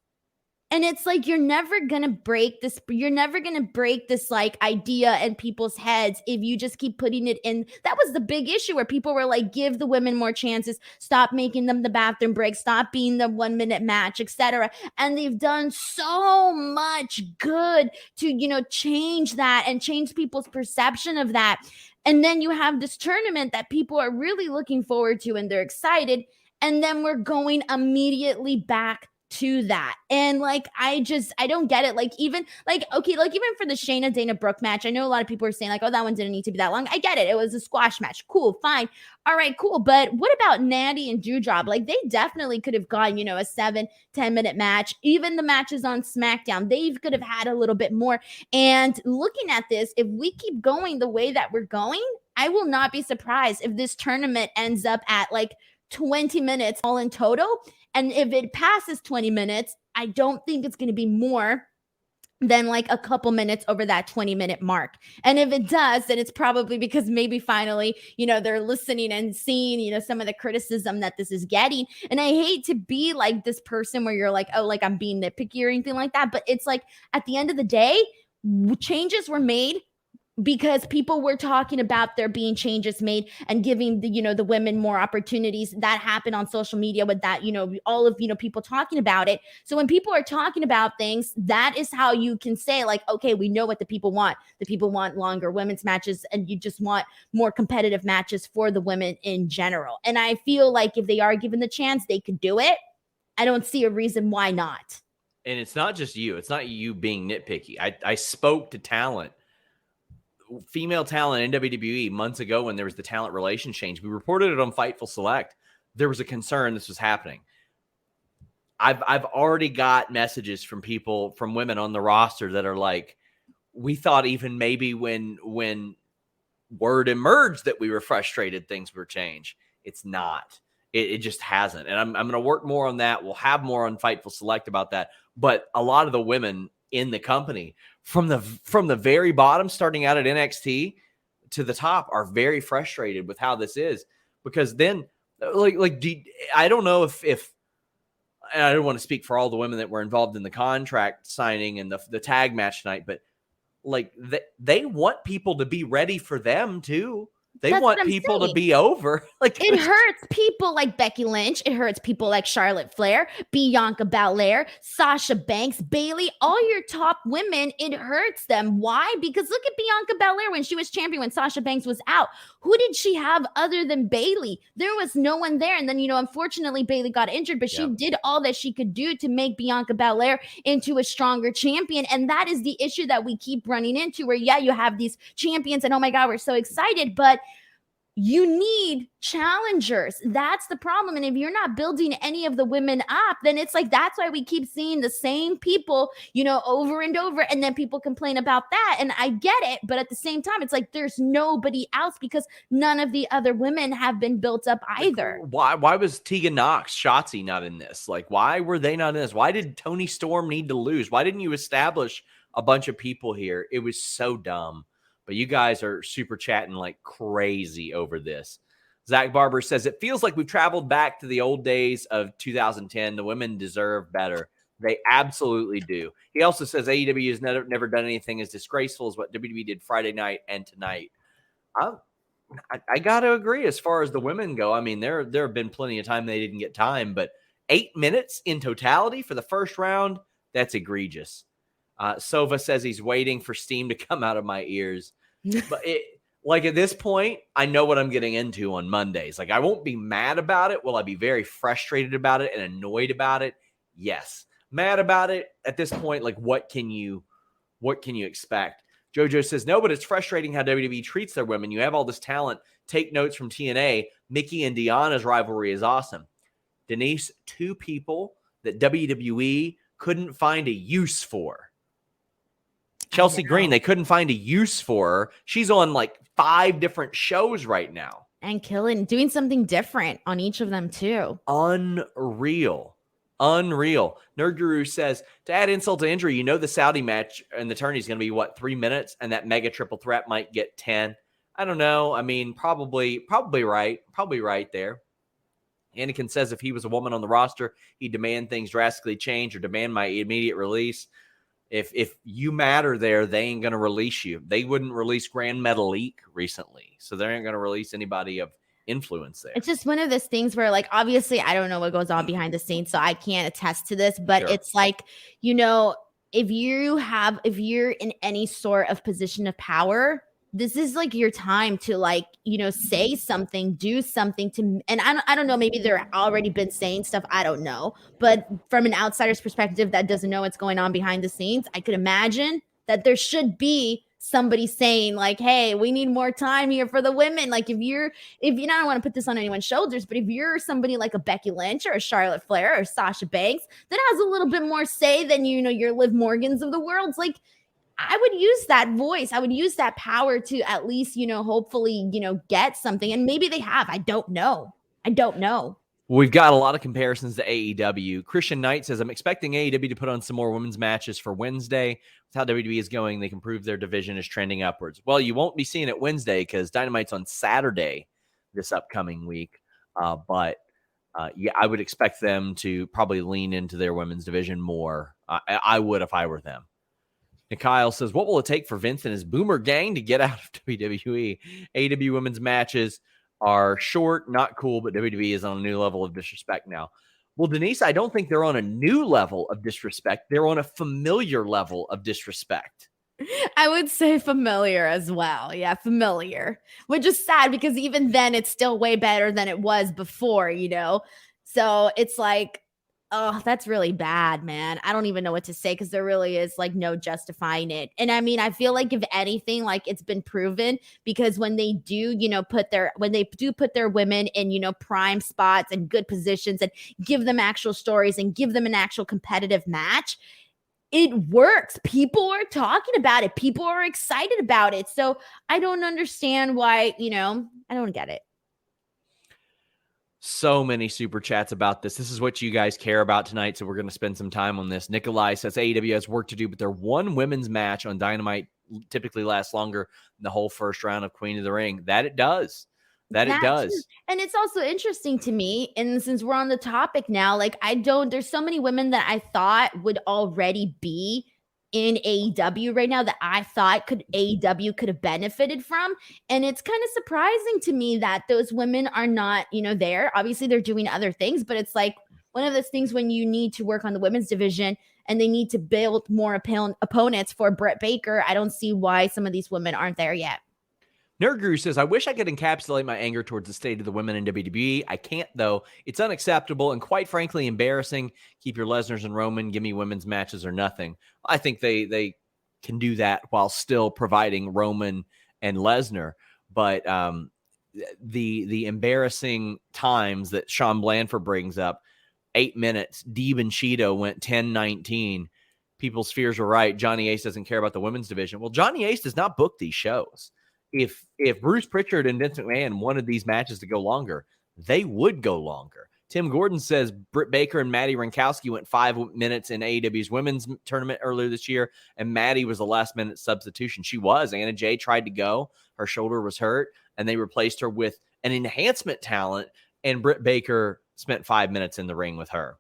And it's like, you're never going to break this. You're never going to break this like idea in people's heads if you just keep putting it in. That was the big issue where people were like, give the women more chances. Stop making them the bathroom break. Stop being the 1 minute match, etc. And they've done so much good to, change that and change people's perception of that. And then you have this tournament that people are really looking forward to and they're excited. And then we're going immediately back to that. And like, I don't get it. Like, even like, okay, like even for the Shayna Dana Brooke match, I know a lot of people are saying like, oh, that one didn't need to be that long. I get it. It was a squash match. Cool, fine. All right, cool. But what about Natty and Dewdrop? Like, they definitely could have gone, a 7-10 minute match. Even the matches on SmackDown, they could have had a little bit more. And looking at this, if we keep going the way that we're going, I will not be surprised if this tournament ends up at like 20 minutes all in total. And if it passes 20 minutes, I don't think it's going to be more than like a couple minutes over that 20-minute mark. And if it does, then it's probably because maybe finally, they're listening and seeing, some of the criticism that this is getting. And I hate to be like this person where you're like, oh, like I'm being nitpicky or anything like that. But it's like at the end of the day, changes were made because people were talking about there being changes made and giving the women more opportunities. That happened on social media with that, all of, people talking about it. So when people are talking about things, that is how you can say like, okay, we know what the people want. The people want longer women's matches, and you just want more competitive matches for the women in general. And I feel like if they are given the chance, they could do it. I don't see a reason why not. And it's not just you. It's not you being nitpicky. I spoke to female talent in WWE months ago when there was the talent relation change. We reported it on Fightful Select. There was a concern this was happening. I've already got messages from people, from women on the roster that are like, we thought even maybe when word emerged that we were frustrated, things were changed. It's not. It just hasn't. And I'm going to work more on that. We'll have more on Fightful Select about that. But a lot of the women in the company from the very bottom, starting out at NXT to the top, are very frustrated with how this is, because then I don't know if and I don't want to speak for all the women that were involved in the contract signing and the tag match tonight, but like they want people to be ready for them too. They want people to be over. Like, it hurts people like Becky Lynch. It hurts people like Charlotte Flair, Bianca Belair, Sasha Banks, Bayley, all your top women. It hurts them. Why? Because look at Bianca Belair when she was champion, when Sasha Banks was out. Who did she have other than Bayley? There was no one there. And then, unfortunately, Bayley got injured, but she did all that she could do to make Bianca Belair into a stronger champion. And that is the issue that we keep running into, where, you have these champions and, oh my God, we're so excited, but you need challengers. That's the problem. And if you're not building any of the women up, then it's like, that's why we keep seeing the same people, over and over. And then people complain about that. And I get it. But at the same time, it's like, there's nobody else, because none of the other women have been built up either. Why was Tegan Nox, Shotzi not in this? Like, why were they not in this? Why did Toni Storm need to lose? Why didn't you establish a bunch of people here? It was so dumb. But you guys are super chatting like crazy over this. Zach Barber says, it feels like we've traveled back to the old days of 2010. The women deserve better. They absolutely do. He also says AEW has never done anything as disgraceful as what WWE did Friday night and tonight. I got to agree as far as the women go. I mean, there have been plenty of time they didn't get time, but 8 minutes in totality for the first round. That's egregious. Sova says he's waiting for steam to come out of my ears. But at this point, I know what I'm getting into on Mondays. Like, I won't be mad about it. Will I be very frustrated about it and annoyed about it? Yes. Mad about it at this point. Like, what can you expect? JoJo says, no, but it's frustrating how WWE treats their women. You have all this talent. Take notes from TNA. Mickey and Deanna's rivalry is awesome. Denise, 2 people that WWE couldn't find a use for. Chelsea Green, they couldn't find a use for her. She's on like 5 different shows right now. And doing something different on each of them too. Unreal. Nerd Guru says, to add insult to injury, the Saudi match and the tourney is going to be 3 minutes, and that mega triple threat might get 10. I don't know. I mean, probably right there. Anakin says if he was a woman on the roster, he'd demand things drastically change or demand my immediate release. If you matter there, they ain't going to release you. They wouldn't release Grand Metalik recently, so they ain't going to release anybody of influence there. It's just one of those things where, like, obviously I don't know what goes on behind the scenes, so I can't attest to this, but Sure. It's like, if you're in any sort of position of power, this is like your time to say something, do something and I don't know, maybe they're already been saying stuff, I don't know, but from an outsider's perspective that doesn't know what's going on behind the scenes, I could imagine that there should be somebody saying like, hey, we need more time here for the women. Like if you don't want to put this on anyone's shoulders, but if you're somebody like a Becky Lynch or a Charlotte Flair or Sasha Banks that has a little bit more say than, your Liv Morgans of the world, like I would use that voice. I would use that power to at least, hopefully, get something. And maybe they have. I don't know. We've got a lot of comparisons to AEW. Christian Knight says, I'm expecting AEW to put on some more women's matches for Wednesday. With how WWE is going, they can prove their division is trending upwards. Well, you won't be seeing it Wednesday because Dynamite's on Saturday this upcoming week. But I would expect them to probably lean into their women's division more. I would if I were them. And Kyle says, what will it take for Vince and his Boomer gang to get out of WWE? AEW women's matches are short, not cool, but WWE is on a new level of disrespect now. Well, Denise, I don't think they're on a new level of disrespect. They're on a familiar level of disrespect. I would say familiar as well. Yeah, familiar, which is sad because even then it's still way better than it was before, So it's like, oh, that's really bad, man. I don't even know what to say because there really is like no justifying it. And I mean, I feel like if anything, like it's been proven because when they do, put their women in, prime spots and good positions and give them actual stories and give them an actual competitive match, it works. People are talking about it. People are excited about it. So I don't understand why, I don't get it. So many super chats about this. This is what you guys care about tonight, so we're going to spend some time on this. Nikolai says AEW has work to do, but their one women's match on Dynamite typically lasts longer than the whole first round of Queen of the Ring. That it does. It does. And it's also interesting to me, and since we're on the topic now, like there's so many women that I thought would already be in AEW right now that I thought AEW could have benefited from. And it's kind of surprising to me that those women are not, there. Obviously they're doing other things, but it's like one of those things when you need to work on the women's division and they need to build more opponents for Britt Baker. I don't see why some of these women aren't there yet. Nerd Guru says, I wish I could encapsulate my anger towards the state of the women in WWE. I can't, though. It's unacceptable and quite frankly embarrassing. Keep your Lesnars and Roman. Give me women's matches or nothing. I think they can do that while still providing Roman and Lesnar. But the embarrassing times that Sean Blanford brings up, 8 minutes, Deeb and Cheeto went 10-19. People's fears were right. Johnny Ace doesn't care about the women's division. Well, Johnny Ace does not book these shows. If Bruce Pritchard and Vince McMahon wanted these matches to go longer, they would go longer. Tim Gordon says Britt Baker and Maddie Rankowski went 5 minutes in AEW's women's tournament earlier this year, and Maddie was a last-minute substitution. She was. Anna Jay tried to go. Her shoulder was hurt, and they replaced her with an enhancement talent, and Britt Baker spent 5 minutes in the ring with her.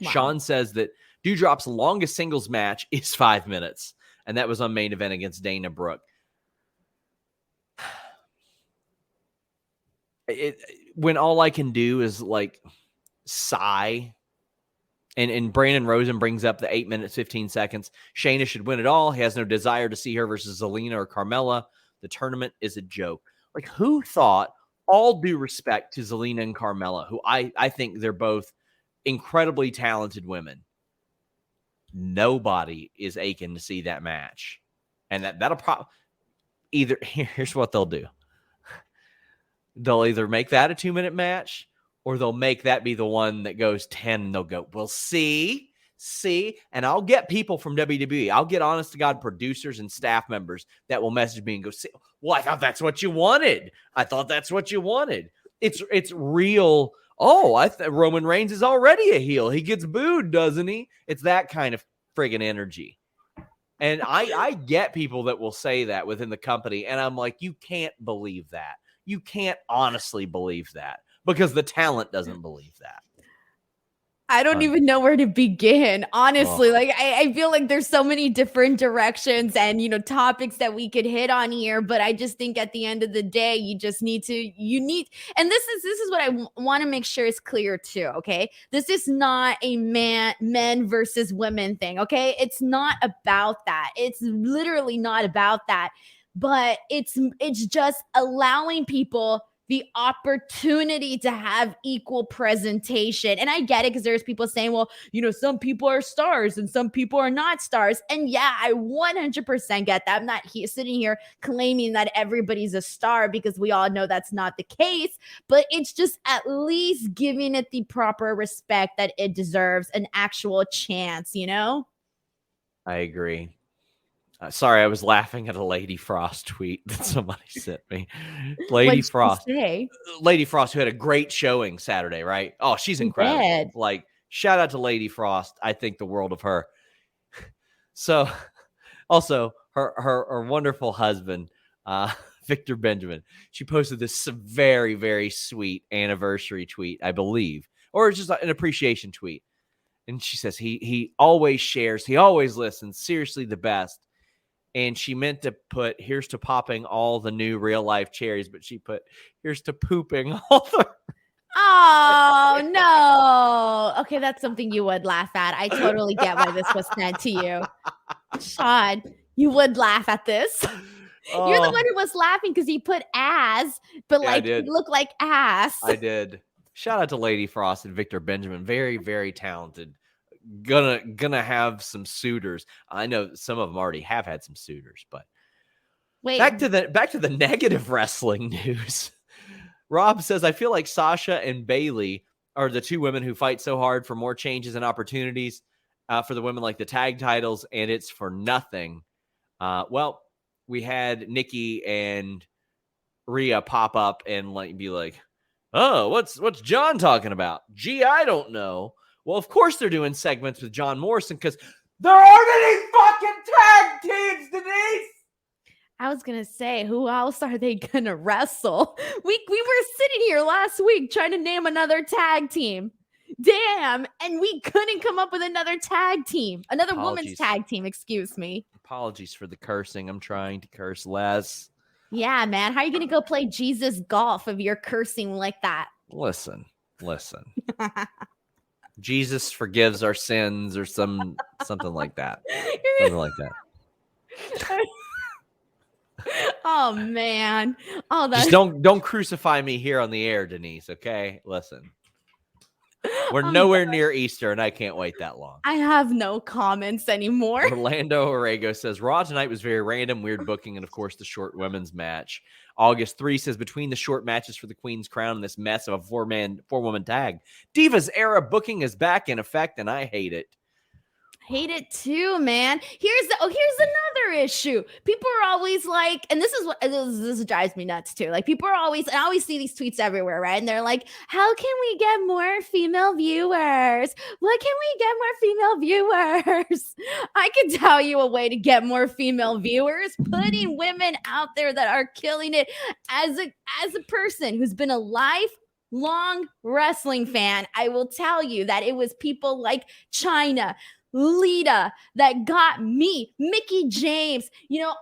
Wow. Sean says that Doudrop's longest singles match is 5 minutes, and that was on Main Event against Dana Brooke. When all I can do is like sigh. And Brandon Rosen brings up the 8 minutes, 15 seconds. Shayna should win it all. He has no desire to see her versus Zelina or Carmella. The tournament is a joke. Like, who thought, all due respect to Zelina and Carmella, who I think they're both incredibly talented women. Nobody is aching to see that match. And that'll probably either, here's what they'll do. They'll either make that a 2-minute match, or they'll make that be the one that goes 10, and they'll go, well, see, and I'll get people from WWE. I'll get honest to God producers and staff members that will message me and go, see, well, I thought that's what you wanted. It's real. Oh, Roman Reigns is already a heel. He gets booed, doesn't he? It's that kind of friggin' energy. And I get people that will say that within the company, and I'm like, you can't believe that. You can't honestly believe that, because the talent doesn't believe that. I don't even know where to begin, honestly. Like, I feel like there's so many different directions and, topics that we could hit on here. But I just think at the end of the day, you just need to, and this is what I want to make sure is clear too. Okay. This is not a men versus women thing. Okay. It's not about that. It's literally not about that, but it's just allowing people the opportunity to have equal presentation. And I get it, because there's people saying, well, some people are stars and some people are not stars. And yeah, I 100% get that. I'm not sitting here claiming that everybody's a star, because we all know that's not the case, but it's just at least giving it the proper respect that it deserves, an actual chance, I agree. Sorry, I was laughing at a Lady Frost tweet that somebody sent me. Lady Frost, who had a great showing Saturday, right? Oh, she's incredible. Like, shout out to Lady Frost. I think the world of her. So, also her wonderful husband, Victor Benjamin. She posted this very, very sweet anniversary tweet, I believe, or it's just an appreciation tweet. And she says he always shares, he always listens. Seriously, the best. And she meant to put, here's to popping all the new real life cherries, but she put, here's to pooping all the. Oh, no. Okay, that's something you would laugh at. I totally get why this was sent to you. Sean, you would laugh at this. You're the one who was laughing because he put ass, but it looked like ass. I did. Shout out to Lady Frost and Victor Benjamin. Very, very talented. Gonna have some suitors. I know some of them already have had some suitors, but wait. Back to the negative wrestling news. Rob says, I feel like Sasha and Bayley are the two women who fight so hard for more changes and opportunities for the women, like the tag titles, and it's for nothing. Well, we had Nikki and Rhea pop up and be like, oh, what's John talking about? Gee, I don't know. Well, of course they're doing segments with John Morrison, because there aren't any fucking tag teams, Denise. I was going to say, who else are they going to wrestle? We were sitting here last week trying to name another tag team. Damn. And we couldn't come up with another tag team. Another women's tag team, excuse me. Apologies for the cursing. I'm trying to curse less. Yeah, man. How are you going to go play Jesus golf if you're cursing like that? Listen. Jesus forgives our sins, or something like that. Something like that. Oh man. Oh, that's... Just don't crucify me here on the air, Denise. Okay, listen. We're nowhere near Easter, and I can't wait that long. I have no comments anymore. Orlando Orego says, Raw tonight was very random, weird booking, and of course the short women's match. August 3 says, between the short matches for the Queen's Crown and this mess of a four-woman tag, Divas era booking is back in effect, and I hate it. Hate it too, man. Here's another issue. People are always like, and this drives me nuts too. Like, people are always, I always see these tweets everywhere, right? And they're like, how can we get more female viewers? What can we get more female viewers? I can tell you a way to get more female viewers: putting women out there that are killing it. As a person who's been a lifelong wrestling fan, I will tell you that it was people like China, Lita that got me, Mickey James,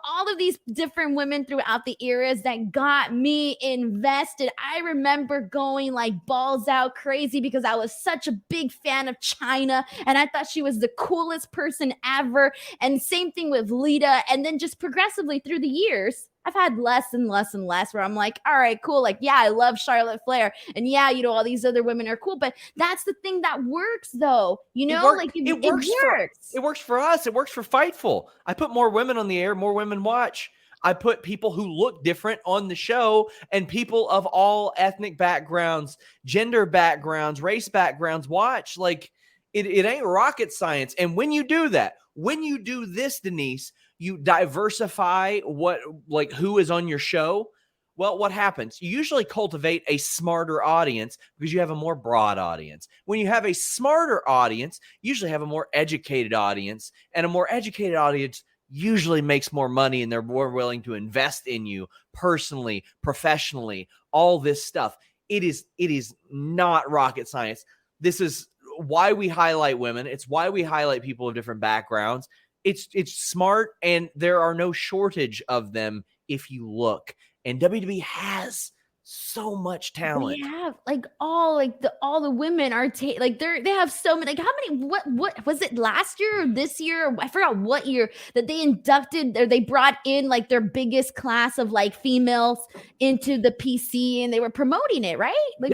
all of these different women throughout the eras that got me invested. I remember going like balls out crazy because I was such a big fan of China and I thought she was the coolest person ever. And same thing with Lita. And then just progressively through the years, I've had less and less and less where I'm like, all right, cool. Like, yeah, I love Charlotte Flair. And yeah, all these other women are cool. But that's the thing that works though. It works for us. It works for Fightful. I put more women on the air, more women watch. I put people who look different on the show and people of all ethnic backgrounds, gender backgrounds, race backgrounds watch. Like it ain't rocket science. And when you do that, when you do this, Denise, you diversify who is on your show. Well, what happens? You usually cultivate a smarter audience because you have a more broad audience. When you have a smarter audience, you usually have a more educated audience, and a more educated audience usually makes more money and they're more willing to invest in you personally, professionally, all this stuff. It is not rocket science. This is why we highlight women. It's why we highlight people of different backgrounds. It's smart, and there are no shortage of them if you look. And WWE has so much talent. They have all the women are they have so many. Like how many? What was it last year or this year? I forgot what year that they inducted or they brought in like their biggest class of like females into the PC, and they were promoting it, right? Like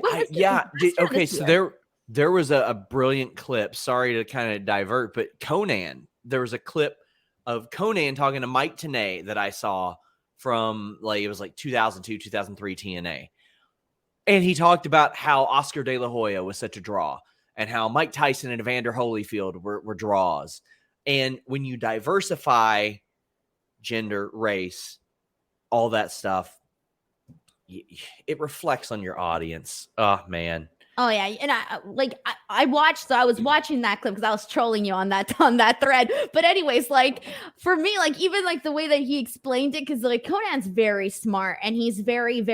okay. So there was a brilliant clip. Sorry to kind of divert, but Conan. There was a clip of Conan talking to Mike Tenay that I saw from it was 2002, 2003 TNA. And he talked about how Oscar De La Hoya was such a draw and how Mike Tyson and Evander Holyfield were draws. And when you diversify gender, race, all that stuff, it reflects on your audience. Oh, man. Oh yeah, and I watched. So I was watching that clip because I was trolling you on that thread. But anyways, for me, even the way that he explained it, because Conan's very smart and he's very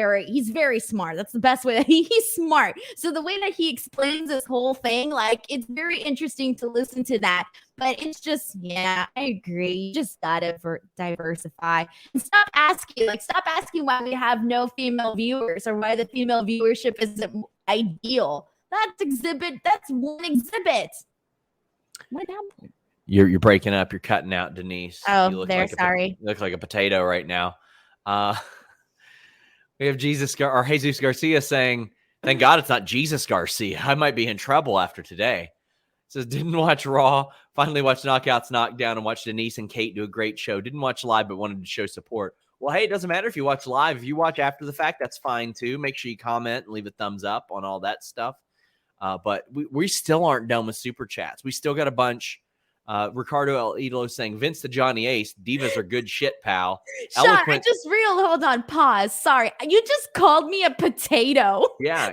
smart. That's the best way that he's smart. So the way that he explains this whole thing, it's very interesting to listen to that. But it's just, yeah, I agree. You just gotta diversify and stop asking why we have no female viewers or why the female viewership isn't ideal. That's one exhibit. What happened? You're breaking up. You're cutting out, Denise. Oh, sorry. You look like a potato right now. We have Jesus Garcia saying, "Thank God it's not Jesus Garcia. I might be in trouble after today." Says, didn't watch Raw, finally watched Knockouts, Knockdown, and watched Denise and Kate do a great show. Didn't watch live, but wanted to show support. Well, hey, it doesn't matter if you watch live. If you watch after the fact, that's fine too. Make sure you comment and leave a thumbs up on all that stuff. But we still aren't done with Super Chats. We still got a bunch. Ricardo El Idolo saying, Vince the Johnny Ace, divas are good shit, pal. Sean, hold on, pause. Sorry. You just called me a potato. Yeah.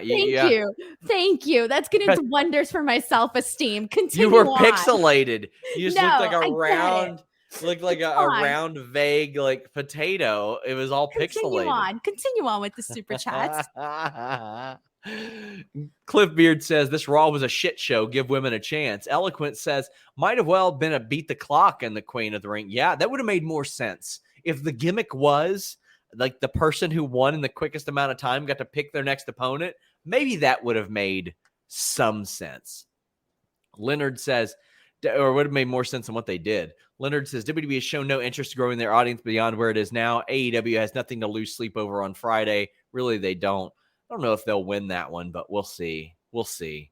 Thank you. That's going to do wonders for my self-esteem. Continue. You were on. Pixelated. You just looked like a round, vague, potato. It was all pixelated. Continue on with the Super Chats. Cliff Beard says, this Raw was a shit show. Give women a chance. Eloquent says, might have well been a beat the clock in the Queen of the Ring. Yeah, that would have made more sense. If the gimmick was the person who won in the quickest amount of time got to pick their next opponent, maybe that would have made some sense. Leonard says, or would have made more sense than what they did. Leonard says, WWE has shown no interest in growing their audience beyond where it is now. AEW has nothing to lose sleep over on Friday. Really, they don't. I don't know if they'll win that one, but we'll see. We'll see.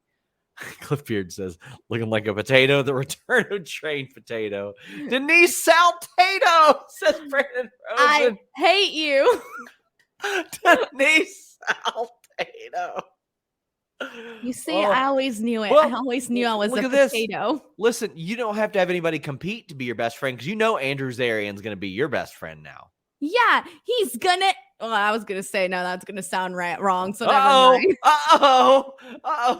Cliff Beard says, looking like a potato, the return of trained potato. Denise Saltato, says Brandon Rosen. I hate you. Denise Saltato. You see, I always knew it. I always knew I was a potato. This. Listen, you don't have to have anybody compete to be your best friend because Andrew Zarian's going to be your best friend now. Yeah, he's gonna. Well, I was gonna say no. That's gonna sound wrong. So never mind.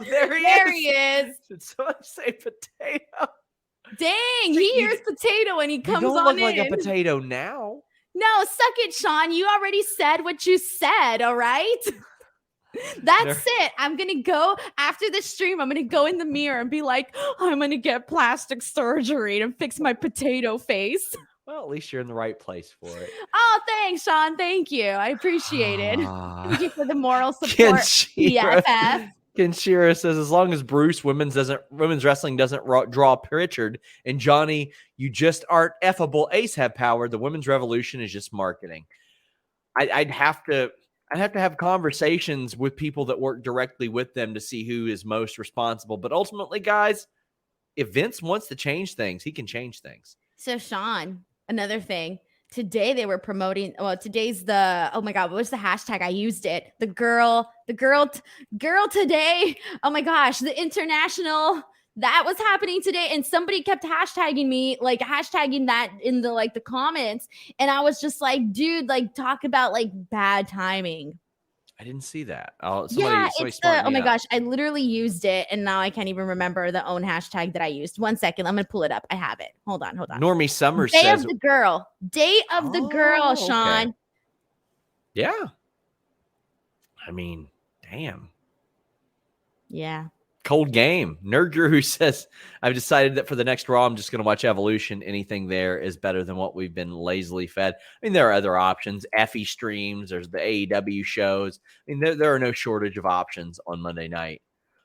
There he is. Did someone say potato? Dang, he hears potato and he comes on in. You don't look like a potato now. No, suck it, Sean. You already said what you said. All right. That's it. I'm going to go after this stream. I'm going to go in the mirror and be like, I'm going to get plastic surgery to fix my potato face. Well, at least you're in the right place for it. Oh, thanks, Sean. Thank you. I appreciate it. Thank you for the moral support. Kenshira says, as long as Bruce women's wrestling doesn't draw Pritchard and Johnny, you just aren't effable ace have power. The women's revolution is just marketing. I'd have to have conversations with people that work directly with them to see who is most responsible. But ultimately, guys, if Vince wants to change things, he can change things. So, Sean, another thing. Today they were promoting. Well, today's the. Oh my God, what's the hashtag? I used it. The girl today. Oh my gosh, the international. That was happening today, and somebody kept hashtagging me, like hashtagging that in the comments, and I was just like, dude, like talk about like bad timing. I didn't see that. Oh my gosh, I literally used it, and now I can't even remember the own hashtag that I used. 1 second, I'm gonna pull it up. I have it. Hold on. Normie Summers Day says, of the girl, Sean. Okay. Yeah. I mean, damn. Yeah. Cold game. Nerd Guru says, I've decided that for the next Raw, I'm just going to watch Evolution. Anything there is better than what we've been lazily fed. I mean, there are other options. Effie streams. There's the AEW shows. I mean, there are no shortage of options on Monday night.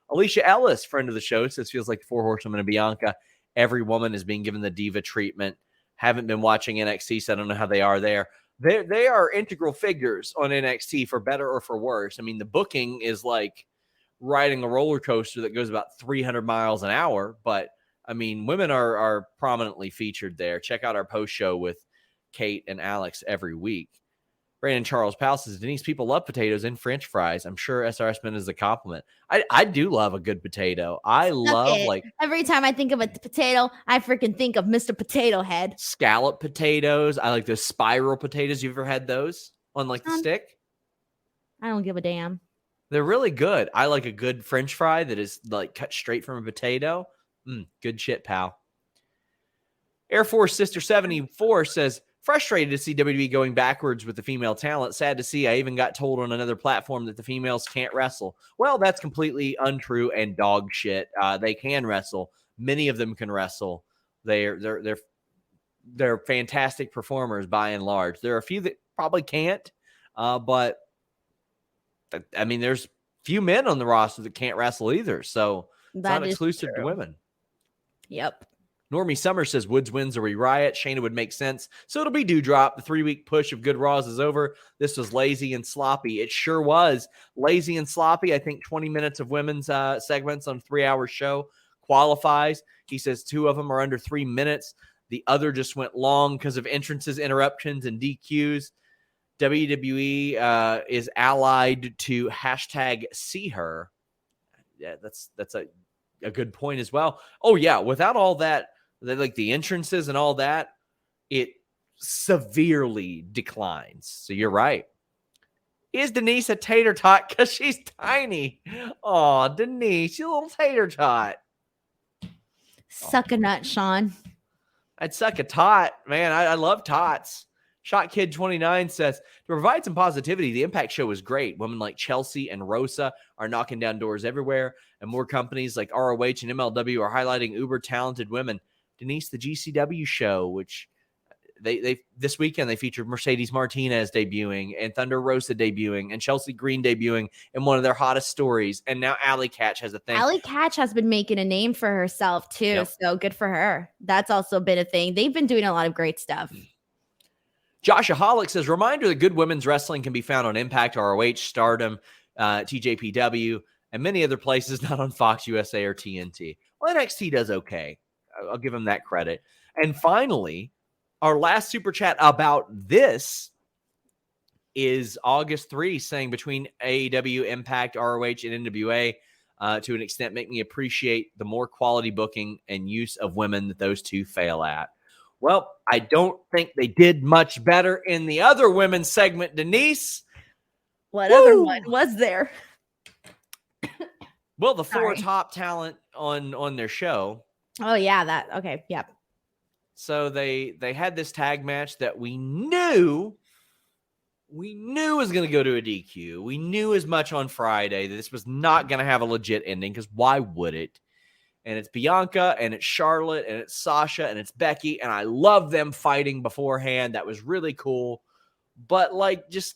Alicia Ellis, friend of the show, says, feels like the Four Horsewomen of Bianca. Every woman is being given the diva treatment. Haven't been watching NXT, so I don't know how they are there. They are integral figures on NXT for better or for worse. I mean, the booking is like riding a roller coaster that goes about 300 miles an hour. But I mean, women are prominently featured there. Check out our post show with Kate and Alex every week. Brandon Charles Powell says, Denise, people love potatoes and French fries. I'm sure SRS meant as a compliment. I do love a good potato. Like every time I think of a potato, I freaking think of Mr. Potato Head. Scallop potatoes. I like those spiral potatoes. You ever had those on like the stick? I don't give a damn. They're really good. I like a good French fry that is like cut straight from a potato. Good shit, pal. Air Force Sister 74 says, frustrated to see WWE going backwards with the female talent. Sad to see. I even got told on another platform that the females can't wrestle. Well, that's completely untrue and dog shit. They can wrestle. Many of them can wrestle. They're fantastic performers by and large. There are a few that probably can't, but I mean, there's few men on the roster that can't wrestle either. So it's not exclusive to women. Yep. Normie Summers says Woods wins or we riot. Shayna would make sense. So it'll be Dewdrop. The 3-week push of good Raws is over. This was lazy and sloppy. It sure was lazy and sloppy. I think 20 minutes of women's segments on a 3-hour show qualifies. He says 2 of them are under 3 minutes. The other just went long because of entrances, interruptions, and DQs. WWE is allied to hashtag see her. Yeah, that's a good point as well. Oh, yeah. Without all that, like the entrances and all that, it severely declines. So you're right. Is Denise a tater tot? Because she's tiny. Oh, Denise, you little tater tot. Suck a nut, Sean. I'd suck a tot. Man, I love tots. Shot Kid 29 says, to provide some positivity, the Impact show was great. Women like Chelsea and Rosa are knocking down doors everywhere, and more companies like ROH and MLW are highlighting uber talented women. Denise, the GCW show, which they this weekend they featured Mercedes Martinez debuting and Thunder Rosa debuting and Chelsea Green debuting in one of their hottest stories. And now Allie Katch has a thing. Allie Katch has been making a name for herself too. Yep. So good for her. That's also been a thing. They've been doing a lot of great stuff. Joshaholic says, reminder that good women's wrestling can be found on Impact, ROH, Stardom, TJPW, and many other places, not on Fox USA or TNT. Well, NXT does okay. I'll give them that credit. And finally, our last super chat about this is August 3 saying between AEW, Impact, ROH, and NWA, to an extent, make me appreciate the more quality booking and use of women that those two fail at. Well, I don't think they did much better in the other women's segment, Denise. What other one was there? Well, the 4 top talent on their show. Oh, yeah. Okay. Yep. So they had this tag match that we knew We knew it was going to go to a DQ. We knew as much on Friday that this was not going to have a legit ending, because why would it? And it's Bianca, and it's Charlotte, and it's Sasha, and it's Becky, and I love them fighting beforehand. That was really cool. But, like, just...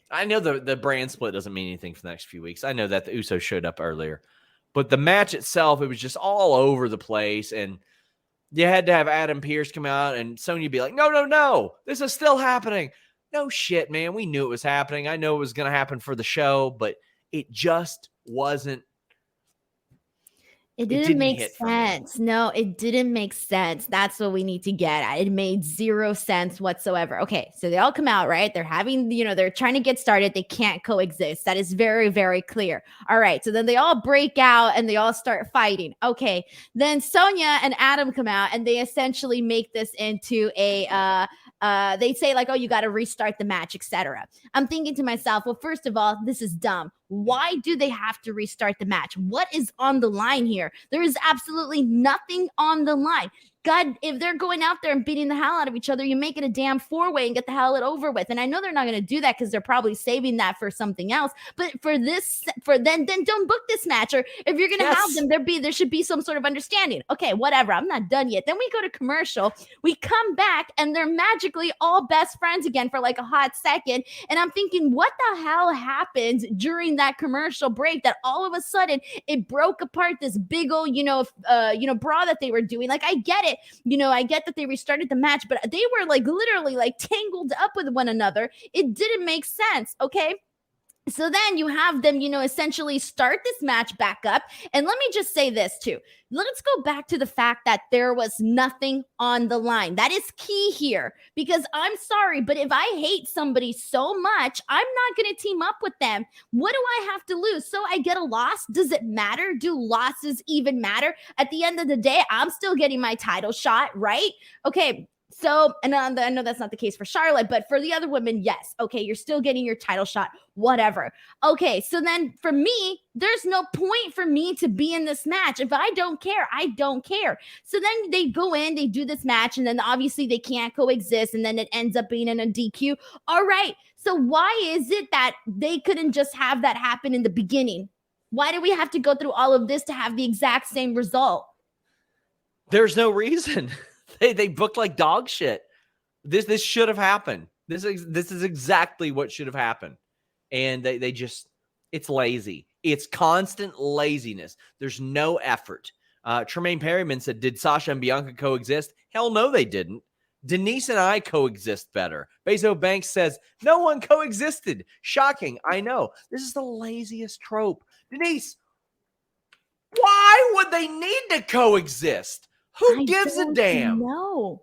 I know the brand split doesn't mean anything for the next few weeks. I know that the Usos showed up earlier. But the match itself, it was just all over the place, and you had to have Adam Pearce come out and Sonya be like, no, this is still happening. No shit, man. We knew it was happening. I know it was going to happen for the show, but it just wasn't. It didn't make sense. No, it didn't make sense. That's what we need to get at. It made zero sense whatsoever. Okay, so they all come out, right? They're having, they're trying to get started. They can't coexist. That is very, very clear. All right, so then they all break out and they all start fighting. Okay, then Sonya and Adam come out and they essentially make this into a they say like, oh, you got to restart the match, etc. I'm thinking to myself, well, first of all, this is dumb. Why do they have to restart the match? What is on the line here? There is absolutely nothing on the line. God, if they're going out there and beating the hell out of each other, you make it a damn four-way and get the hell over with. And I know they're not going to do that because they're probably saving that for something else. But then don't book this match. Or if you're going to have them, there should be some sort of understanding. Okay, whatever. I'm not done yet. Then we go to commercial. We come back and they're magically all best friends again for like a hot second. And I'm thinking, what the hell happened during that commercial break that all of a sudden it broke apart this big old, bra that they were doing? Like, I get it. I get that they restarted the match, but they were like literally like tangled up with one another. It didn't make sense. Okay. So then you have them, essentially start this match back up. And let me just say this too. Let's go back to the fact that there was nothing on the line. That is key here, because I'm sorry, but if I hate somebody so much, I'm not going to team up with them. What do I have to lose? So I get a loss? Does it matter? Do losses even matter? At the end of the day, I'm still getting my title shot, right? Okay. So, and I know that's not the case for Charlotte, but for the other women, yes. Okay, you're still getting your title shot, whatever. Okay, so then for me, there's no point for me to be in this match. If I don't care, I don't care. So then they go in, they do this match, and then obviously they can't coexist, and then it ends up being in a DQ. All right, so why is it that they couldn't just have that happen in the beginning? Why do we have to go through all of this to have the exact same result? There's no reason. They booked like dog shit. This should have happened. This is exactly what should have happened. And they just, it's lazy. It's constant laziness. There's no effort. Tremaine Perryman said, did Sasha and Bianca coexist? Hell no, they didn't. Denise and I coexist better. Bezo Banks says, no one coexisted. Shocking. I know. This is the laziest trope. Denise, why would they need to coexist? Who gives a damn? No,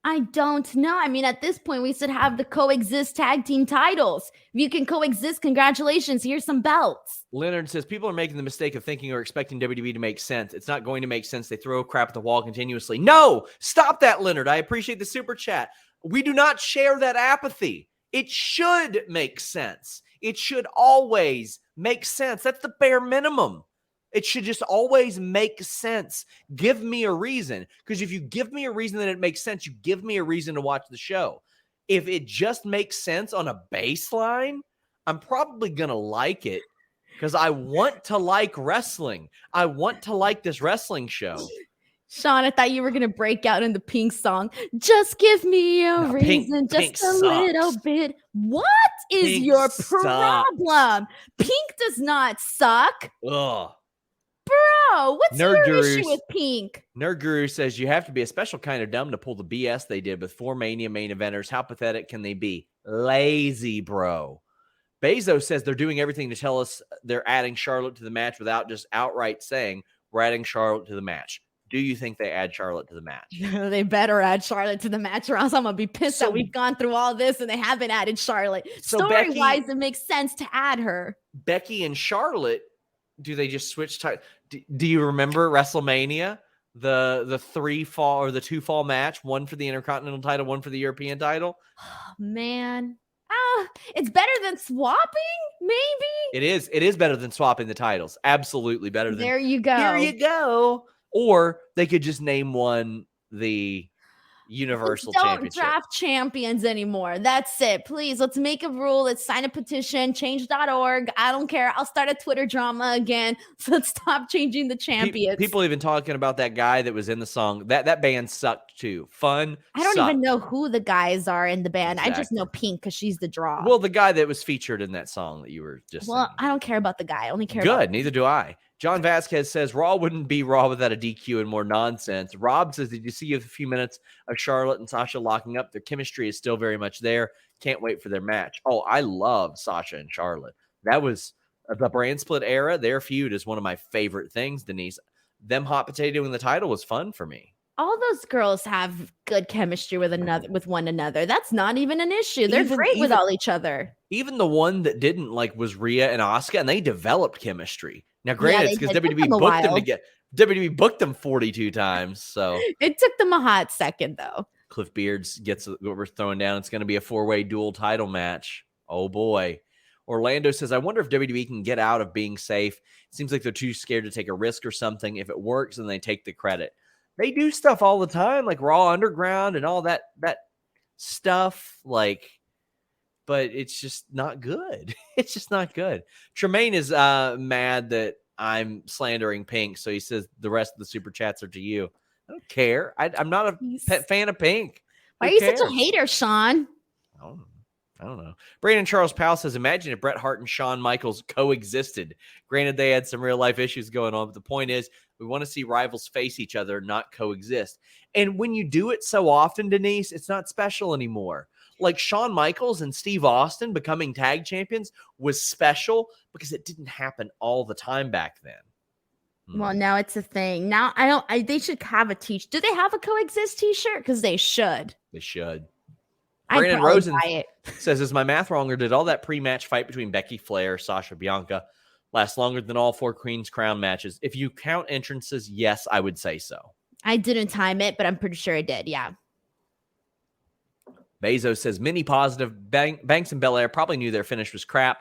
I don't know. I mean, at this point, we should have the coexist tag team titles. If you can coexist, congratulations. Here's some belts. Leonard says, people are making the mistake of thinking or expecting WWE to make sense. It's not going to make sense. They throw crap at the wall continuously. No, stop that, Leonard. I appreciate the super chat. We do not share that apathy. It should make sense. It should always make sense. That's the bare minimum. It should just always make sense. Give me a reason. Because if you give me a reason that it makes sense, you give me a reason to watch the show. If it just makes sense on a baseline, I'm probably going to like it because I want to like wrestling. I want to like this wrestling show. Sean, I thought you were going to break out in the Pink song. Just give me a reason, just a little bit. What is your problem? Pink does not suck. Ugh. Bro, what's your issue with Pink? Nerd Guru says you have to be a special kind of dumb to pull the BS they did with 4 Mania main eventers. How pathetic can they be? Lazy, bro. Bezos says they're doing everything to tell us they're adding Charlotte to the match without just outright saying we're adding Charlotte to the match. Do you think they add Charlotte to the match? They better add Charlotte to the match or else I'm going to be pissed that we've gone through all this and they haven't added Charlotte. So story-wise, it makes sense to add her. Becky and Charlotte, do they just switch titles? Do you remember WrestleMania? The 3-fall or the 2-fall match, one for the Intercontinental title, one for the European title? Oh, man. It's better than swapping, maybe? It is. It is better than swapping the titles. Absolutely better than. There you go. Here you go. Or they could just name one the, Universal Don't Championship. draft champions anymore. That's it. Please, let's make a rule. Let's sign a petition, change.org. I don't care. I'll start a Twitter drama again. So let's stop changing the champions. People even talking about that guy that was in the song. That band sucked too. Fun. I don't sucked. even know who the guys are in the band. Exactly. I just know Pink because she's the draw. Well, the guy that was featured in that song that you were just Well, singing. I don't care about the guy. I only care Good. about Neither do I. John Vasquez says Raw wouldn't be Raw without a DQ and more nonsense. Rob says, did you see a few minutes of Charlotte and Sasha locking up? Their chemistry is still very much there. Can't wait for their match. Oh, I love Sasha and Charlotte. That was the brand split era. Their feud is one of my favorite things, Denise. Them hot potatoing the title was fun for me. all those girls have good chemistry with one another. That's not even an issue. They're great with all each other. Even the one that didn't was Rhea and Asuka, and they developed chemistry. Now, granted, it's because WWE booked them to get WWE booked them 42 times. So it took them a hot second, though. Cliff Beards gets what we're throwing down. It's going to be a 4-way dual title match. Oh boy. Orlando says, I wonder if WWE can get out of being safe. It seems like they're too scared to take a risk or something. If it works, then they take the credit. They do stuff all the time, like Raw Underground and all that stuff, but it's just not good. It's just not good. Tremaine is mad that I'm slandering Pink, so he says the rest of the super chats are to you. I don't care. I'm not a fan of Pink. Why are you such a hater, Sean? I don't know. Brandon Charles Powell says, imagine if Bret Hart and Shawn Michaels coexisted. Granted, they had some real life issues going on, but the point is we want to see rivals face each other, not coexist. And when you do it so often, Denise, it's not special anymore. Like Shawn Michaels and Steve Austin becoming tag champions was special because it didn't happen all the time back then. Well, now it's a thing. Now they should have a t-shirt. Do they have a coexist t-shirt? Because they should. They should. Brandon Rosen says, is my math wrong, or did all that pre-match fight between Becky, Flair, Sasha, Bianca last longer than all 4 Queen's Crown matches? If you count entrances, yes, I would say so. I didn't time it, but I'm pretty sure it did, yeah. Bezos says, mini positive. Banks and Belair probably knew their finish was crap,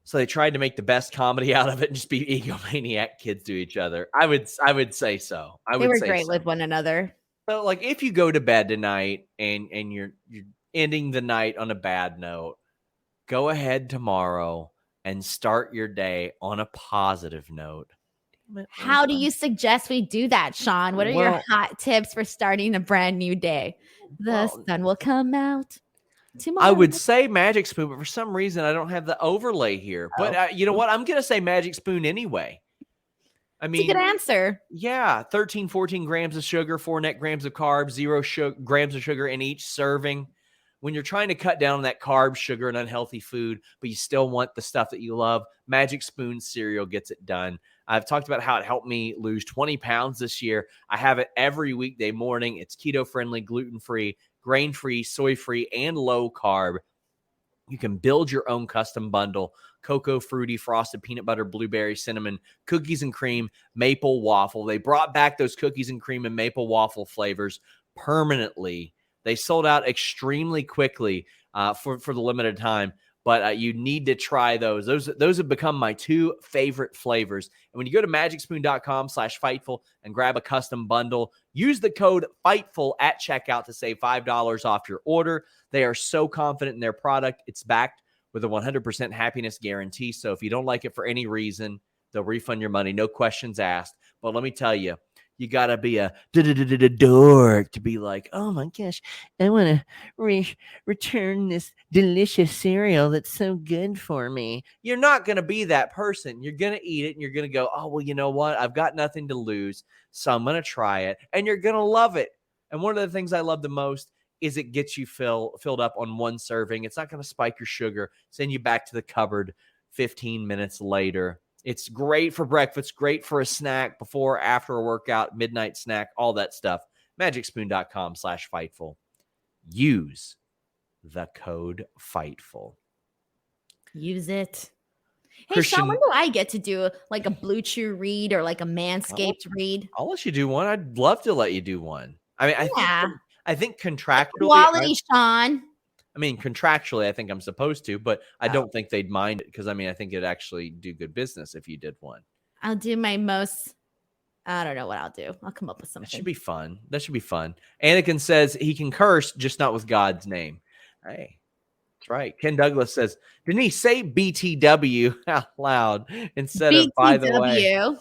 so they tried to make the best comedy out of it and just be egomaniac kids to each other. I would say so. They were great with one another. So, if you go to bed tonight and you're ending the night on a bad note, go ahead tomorrow and start your day on a positive note. How do you suggest we do that, Sean? What are your hot tips for starting a brand new day? The sun will come out tomorrow. I would say Magic Spoon, but for some reason I don't have the overlay here. But you know what? I'm going to say Magic Spoon anyway. I mean, it's a good answer. Yeah, 13, 14 grams of sugar, 4 net grams of carbs, 0 grams of sugar in each serving. When you're trying to cut down on that carb, sugar, and unhealthy food, but you still want the stuff that you love, Magic Spoon cereal gets it done. I've talked about how it helped me lose 20 pounds this year. I have it every weekday morning. It's keto-friendly, gluten-free, grain-free, soy-free, and low-carb. You can build your own custom bundle. Cocoa, fruity, frosted, peanut butter, blueberry, cinnamon, cookies and cream, maple waffle. They brought back those cookies and cream and maple waffle flavors permanently. They sold out extremely quickly for the limited time, but you need to try those. Those have become my 2 favorite flavors. And when you go to magicspoon.com/Fightful and grab a custom bundle, use the code FIGHTFUL at checkout to save $5 off your order. They are so confident in their product. It's backed with a 100% happiness guarantee. So if you don't like it for any reason, they'll refund your money. No questions asked. But let me tell you, you got to be a dork to be like, oh my gosh, I want to return this delicious cereal that's so good for me. You're not going to be that person. You're going to eat it and you're going to go, oh, well, you know what? I've got nothing to lose, so I'm going to try it. And you're going to love it. And one of the things I love the most is it gets you filled up on one serving. It's not going to spike your sugar, send you back to the cupboard 15 minutes later. It's great for breakfast, great for a snack, before, after a workout, midnight snack, all that stuff. Magicspoon.com/Fightful. Use the code FIGHTFul. Use it. Hey, Sean, when do I get to do a Blue Chew read or a Manscaped read? I'll let you do one. I'd love to let you do one. I mean, I think contractually. Quality, Sean. I mean, contractually, I think I'm supposed to, but I don't think they'd mind it because, I think it'd actually do good business if you did one. I'll do my most I don't know what I'll do. I'll come up with That should something. be fun. That should be fun. Anakin says he can curse, just not with God's name. Hey, that's right. Ken Douglas says, Denise, say BTW out loud instead of by the way. BTW.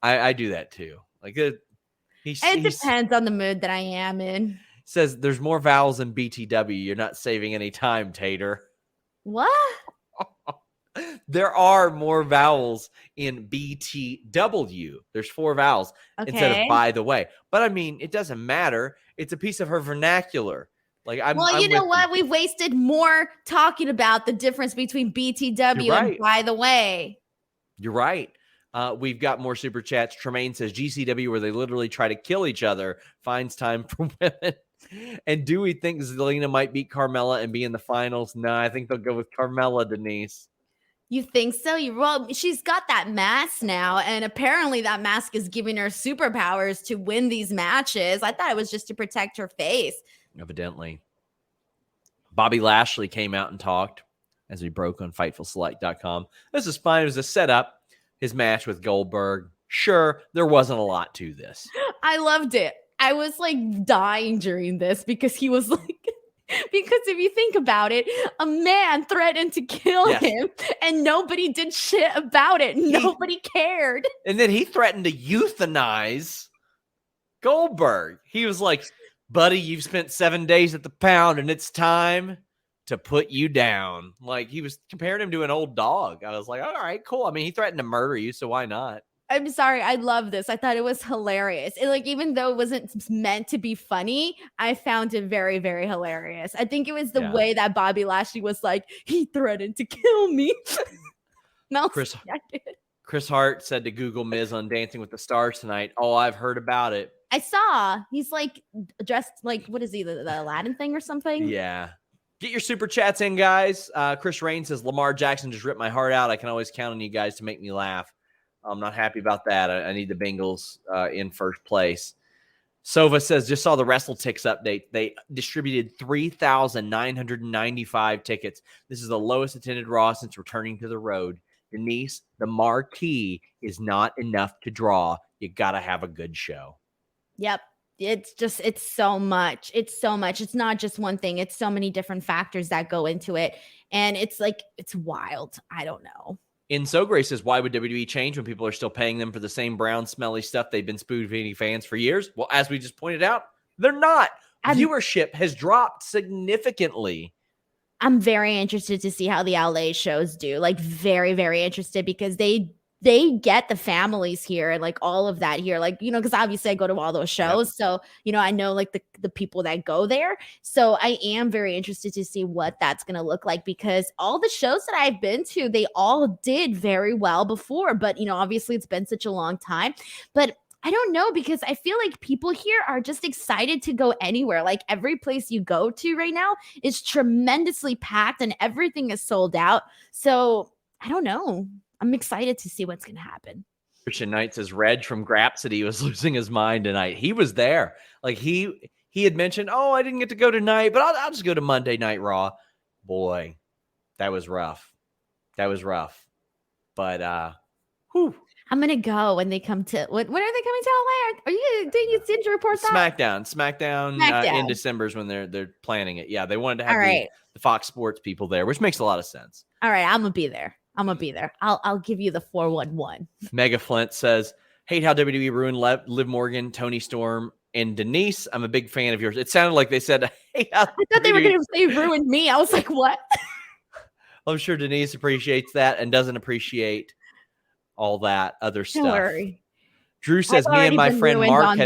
I do that too. Like It depends on the mood that I am in. Says there's more vowels in BTW. You're not saving any time, Tater. What? There are more vowels in BTW. There's 4 vowels instead of by the way. But I mean, it doesn't matter. It's a piece of her vernacular. Like I'm you know what? We've wasted more talking about the difference between BTW and by the way. You're right. We've got more super chats. Tremaine says GCW, where they literally try to kill each other, finds time for women. And Dewey thinks Zelina might beat Carmella and be in the finals. No, I think they'll go with Carmella, Denise. You think so? Well, she's got that mask now, and apparently that mask is giving her superpowers to win these matches. I thought it was just to protect her face. Evidently. Bobby Lashley came out and talked as we broke on FightfulSelect.com. This is fine. It was a setup. His match with Goldberg. Sure, there wasn't a lot to this. I loved it. I was like dying during this because he was like, because if you think about it, a man threatened to kill him and nobody did shit about it. Nobody cared. And then he threatened to euthanize Goldberg. He was like, buddy, you've spent 7 days at the pound and it's time to put you down. Like he was comparing him to an old dog. I was like, all right, cool. I mean, he threatened to murder you, so why not? I'm sorry. I love this. I thought it was hilarious. Like, even though it wasn't meant to be funny, I found it very, very hilarious. I think it was the way that Bobby Lashley was like, he threatened to kill me. Chris Hart said to Google Miz on Dancing with the Stars tonight, oh, I've heard about it. I saw. He's like dressed like, what is he, the Aladdin thing or something? Yeah. Get your super chats in, guys. Chris Rain says, Lamar Jackson just ripped my heart out. I can always count on you guys to make me laugh. I'm not happy about that. I need the Bengals in first place. Sova says, just saw the WrestleTix update. They distributed 3,995 tickets. This is the lowest attended Raw since returning to the road. Denise, the marquee is not enough to draw. You got to have a good show. Yep. It's so much. It's so much. It's not just one thing. It's so many different factors that go into it. And it's like, it's wild. I don't know. In So Gray says, why would WWE change when people are still paying them for the same brown, smelly stuff they've been spoon-feeding fans for years? Well, as we just pointed out, they're not. Viewership has dropped significantly. I'm very interested to see how the LA shows do. Like, very, very interested because they get the families here and like all of that here. Like, you know, because obviously I go to all those shows. Yep. So, you know, I know like the people that go there. So I am very interested to see what that's going to look like because all the shows that I've been to, they all did very well before. But, you know, obviously it's been such a long time. But I don't know because I feel like people here are just excited to go anywhere. Like every place you go to right now is tremendously packed and everything is sold out. So I don't know. I'm excited to see what's going to happen. Christian Knight says Reg from Grapsody was losing his mind tonight. He was there. Like he had mentioned, oh, I didn't get to go tonight, but I'll just go to Monday Night Raw. Boy, that was rough. That was rough. But whew. I'm going to go when they come to, when are they coming to LA? Are you doing your Ginger report? SmackDown. In December is when they're planning it. Yeah, they wanted to have the Fox Sports people there, which makes a lot of sense. All right, I'm going to be there. I'll give you the 411. Mega Flint says, hate how WWE ruined Liv Morgan, Tony Storm, and Denise. I'm a big fan of yours. It sounded like they said, hey, I thought they were going to say ruined me. I was like, what? I'm sure Denise appreciates that and doesn't appreciate all that other stuff. Don't worry. Drew says, me and my friend Mark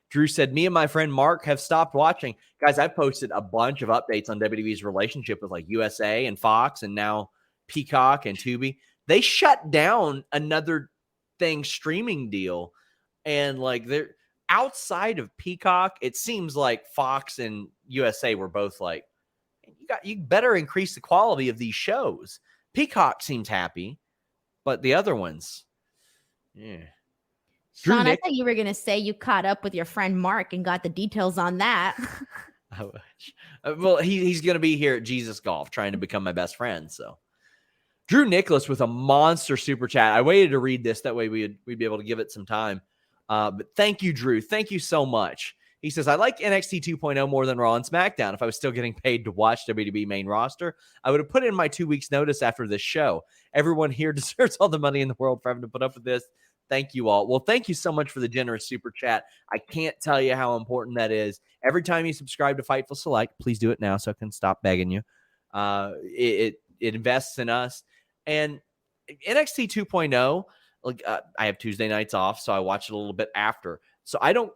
Drew said, me and my friend Mark have stopped watching. Guys, I've posted a bunch of updates on WWE's relationship with like USA and Fox and now Peacock and Tubi. They shut down another streaming deal. And like they're outside of Peacock, it seems like Fox and USA were both like, you better increase the quality of these shows. Peacock seems happy, but the other ones, yeah. Sean, I thought you were going to say you caught up with your friend Mark and got the details on that. I wish. Well, he's going to be here at Jesus Golf trying to become my best friend. So Drew Nicholas with a monster super chat. I waited to read this. That way we'd be able to give it some time. But thank you, Drew. Thank you so much. He says, I like NXT 2.0 more than Raw and SmackDown. If I was still getting paid to watch WWE main roster, I would have put in my 2 weeks notice after this show. Everyone here deserves all the money in the world for having to put up with this. Thank you all. Well, thank you so much for the generous super chat. I can't tell you how important that is. Every time you subscribe to Fightful Select, please do it now so I can stop begging you. It invests in us. And NXT 2.0, like I have Tuesday nights off, so I watch it a little bit after. So I don't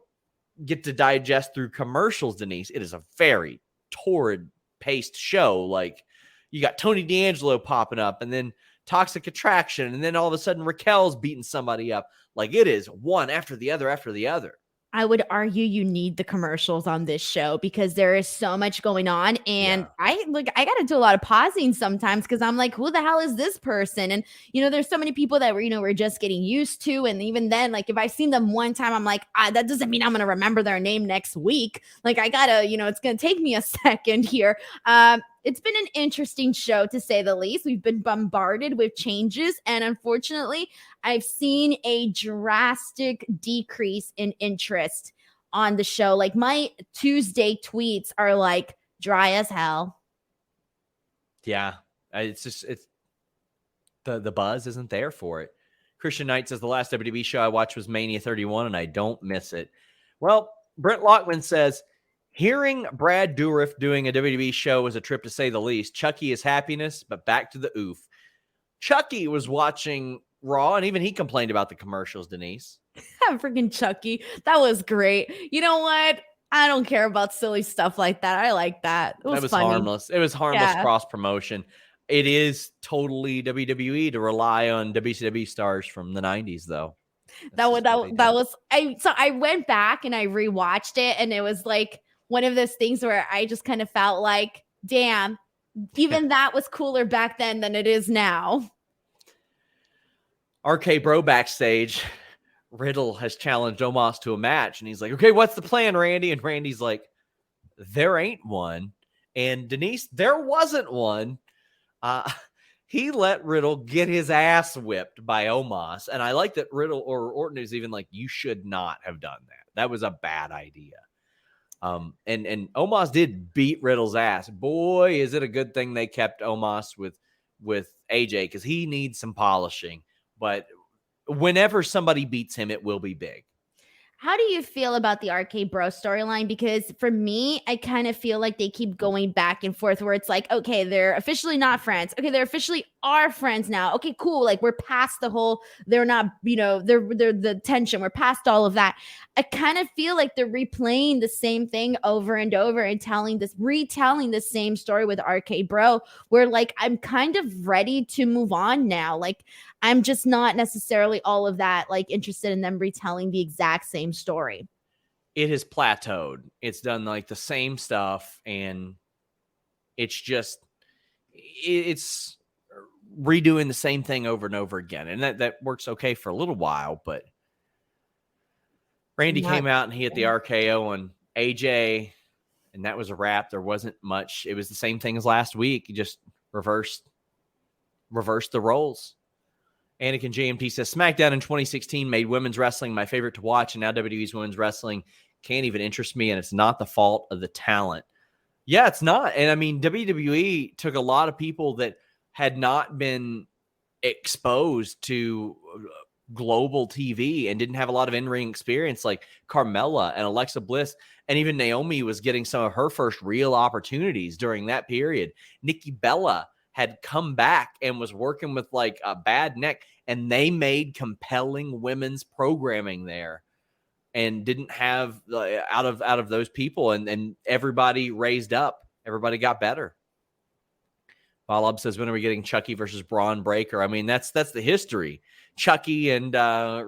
get to digest through commercials, Denise. It is a very torrid paced show. Like you got Tony D'Angelo popping up and then Toxic Attraction. And then all of a sudden Raquel's beating somebody up. Like it is one after the other after the other. I would argue you need the commercials on this show because there is so much going on. And I got to do a lot of pausing sometimes because I'm like, who the hell is this person? And, there's so many people that we're just getting used to. And even then, like, if I've seen them one time, I'm like, that doesn't mean I'm going to remember their name next week. Like, I got to, it's going to take me a second here. It's been an interesting show, to say the least. We've been bombarded with changes, and unfortunately, I've seen a drastic decrease in interest on the show. Like, my Tuesday tweets are like dry as hell. Yeah, it's the buzz isn't there for it. Christian Knight says the last WWE show I watched was Mania 31, and I don't miss it. Well, Brent Lockman says, hearing Brad Dourif doing a WWE show was a trip to say the least. Chucky is happiness, but back to the oof. Chucky was watching Raw, and even he complained about the commercials, Denise. Freaking Chucky. That was great. You know what? I don't care about silly stuff like that. I like that. That was funny. Harmless. It was harmless cross-promotion. It is totally WWE to rely on WCW stars from the 90s, though. I went back and I rewatched it, and it was like one of those things where I just kind of felt like, damn, even that was cooler back then than it is now. RK Bro backstage, Riddle has challenged Omos to a match, and he's like, okay, what's the plan, Randy? And Randy's like, there ain't one. And Denise, there wasn't one. He let Riddle get his ass whipped by Omos. And I like that Riddle or Orton is even like, you should not have done that. That was a bad idea. And Omos did beat Riddle's ass. Boy, is it a good thing they kept Omos with AJ, because he needs some polishing. But whenever somebody beats him, it will be big. How do you feel about the RK Bro storyline? Because for me, I kind of feel like they keep going back and forth where it's like, okay, they're officially not friends. Okay, they're officially are friends now. Okay, cool. Like we're past the whole, they're not, they're the tension. We're past all of that. I kind of feel like they're replaying the same thing over and over and retelling the same story with RK Bro, where like, I'm kind of ready to move on now. Like, I'm just not necessarily all of that, like interested in them retelling the exact same story. It has plateaued. It's done like the same stuff, and it's redoing the same thing over and over again. And that works okay for a little while, but Randy came out and he hit the RKO on AJ, and that was a wrap. There wasn't much. It was the same thing as last week. You just reversed the roles. Anakin JMT says, SmackDown in 2016 made women's wrestling my favorite to watch, and now WWE's women's wrestling can't even interest me, and it's not the fault of the talent. Yeah, it's not. And I mean, WWE took a lot of people that had not been exposed to global TV and didn't have a lot of in-ring experience, like Carmella and Alexa Bliss, and even Naomi was getting some of her first real opportunities during that period. Nikki Bella had come back and was working with like a bad neck, and they made compelling women's programming there and didn't have out of those people. And everybody raised up. Everybody got better. Bob says, when are we getting Chucky versus Braun Breaker? I mean, that's the history. Chucky and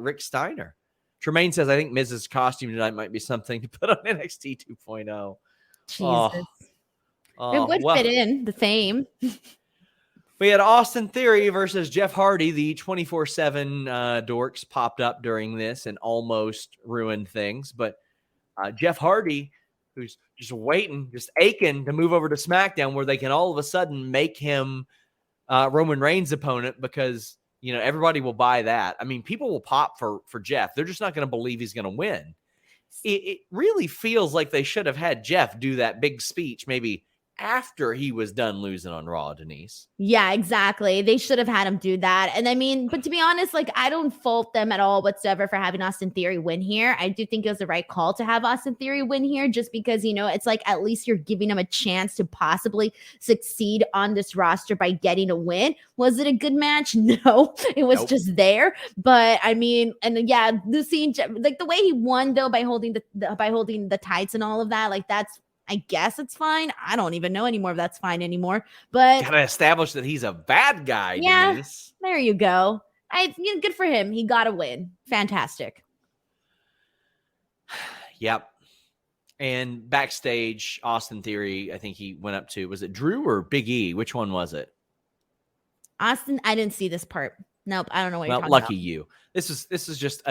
Rick Steiner. Tremaine says, I think Miz's costume tonight might be something to put on NXT 2.0. Jesus. It would fit in the theme. We had Austin Theory versus Jeff Hardy. The 24/7 dorks popped up during this and almost ruined things. But Jeff Hardy, who's just waiting, just aching to move over to SmackDown, where they can all of a sudden make him Roman Reigns' opponent because, everybody will buy that. I mean, people will pop for Jeff. They're just not going to believe he's going to win. It really feels like they should have had Jeff do that big speech maybe after he was done losing on Raw, Denise. Yeah, exactly. They should have had him do that. And I mean, but to be honest, like, I don't fault them at all whatsoever for having Austin Theory win here. I do think it was the right call to have Austin Theory win here just because, it's like at least you're giving him a chance to possibly succeed on this roster by getting a win. Was it a good match? No, it was just there. But I mean, and yeah, Lucy, like the way he won though by holding the tights and all of that, like I guess it's fine. I don't even know anymore if that's fine anymore. But gotta establish that he's a bad guy, yeah, Denise. There you go. Good for him. He got a win. Fantastic. Yep. And backstage, Austin Theory, I think he went up to, was it Drew or Big E? Which one was it? Austin, I didn't see this part. Nope, I don't know what you're talking lucky about. you. This is just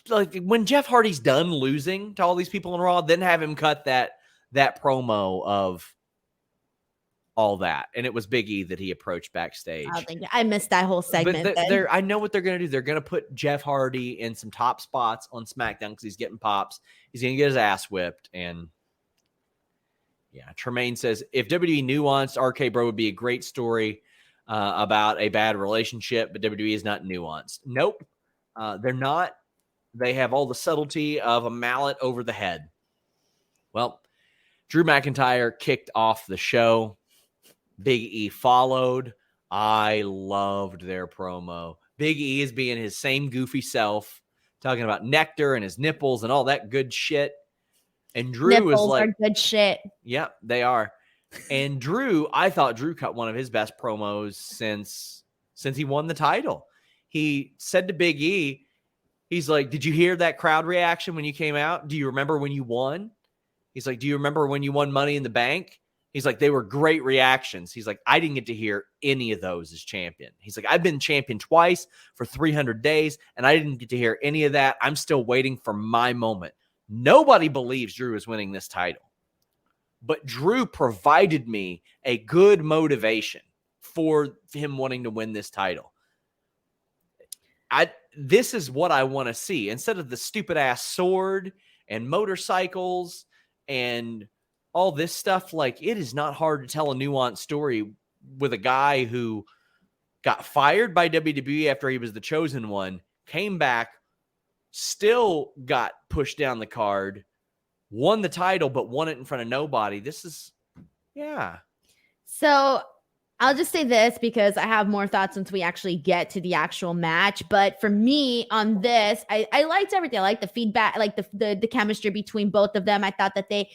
like when Jeff Hardy's done losing to all these people in Raw, then have him cut that promo of all that. And it was Big E that he approached backstage. I missed that whole segment. But I know what they're going to do. They're going to put Jeff Hardy in some top spots on SmackDown because he's getting pops. He's going to get his ass whipped. And yeah, Tremaine says, if WWE nuanced, RK Bro would be a great story about a bad relationship, but WWE is not nuanced. Nope. They're not. They have all the subtlety of a mallet over the head. Well, Drew McIntyre kicked off the show. Big E followed. I loved their promo. Big E is being his same goofy self, talking about nectar and his nipples and all that good shit. And Drew nipples was like, are good shit. Yeah, they are. And I thought Drew cut one of his best promos since he won the title. He said to Big E, he's like, did you hear that crowd reaction when you came out? Do you remember when you won? He's like, do you remember when you won Money in the Bank? He's like, they were great reactions. He's like, I didn't get to hear any of those as champion. He's like, I've been champion twice for 300 days, and I didn't get to hear any of that. I'm still waiting for my moment. Nobody believes Drew is winning this title. But Drew provided me a good motivation for him wanting to win this title. This is what I want to see. Instead of the stupid ass sword and motorcycles and all this stuff, like, it is not hard to tell a nuanced story with a guy who got fired by WWE after he was the chosen one, came back, still got pushed down the card, won the title, but won it in front of nobody. Yeah. So I'll just say this because I have more thoughts once we actually get to the actual match. But for me on this, I liked everything. I liked the feedback, I like the chemistry between both of them. I thought that they,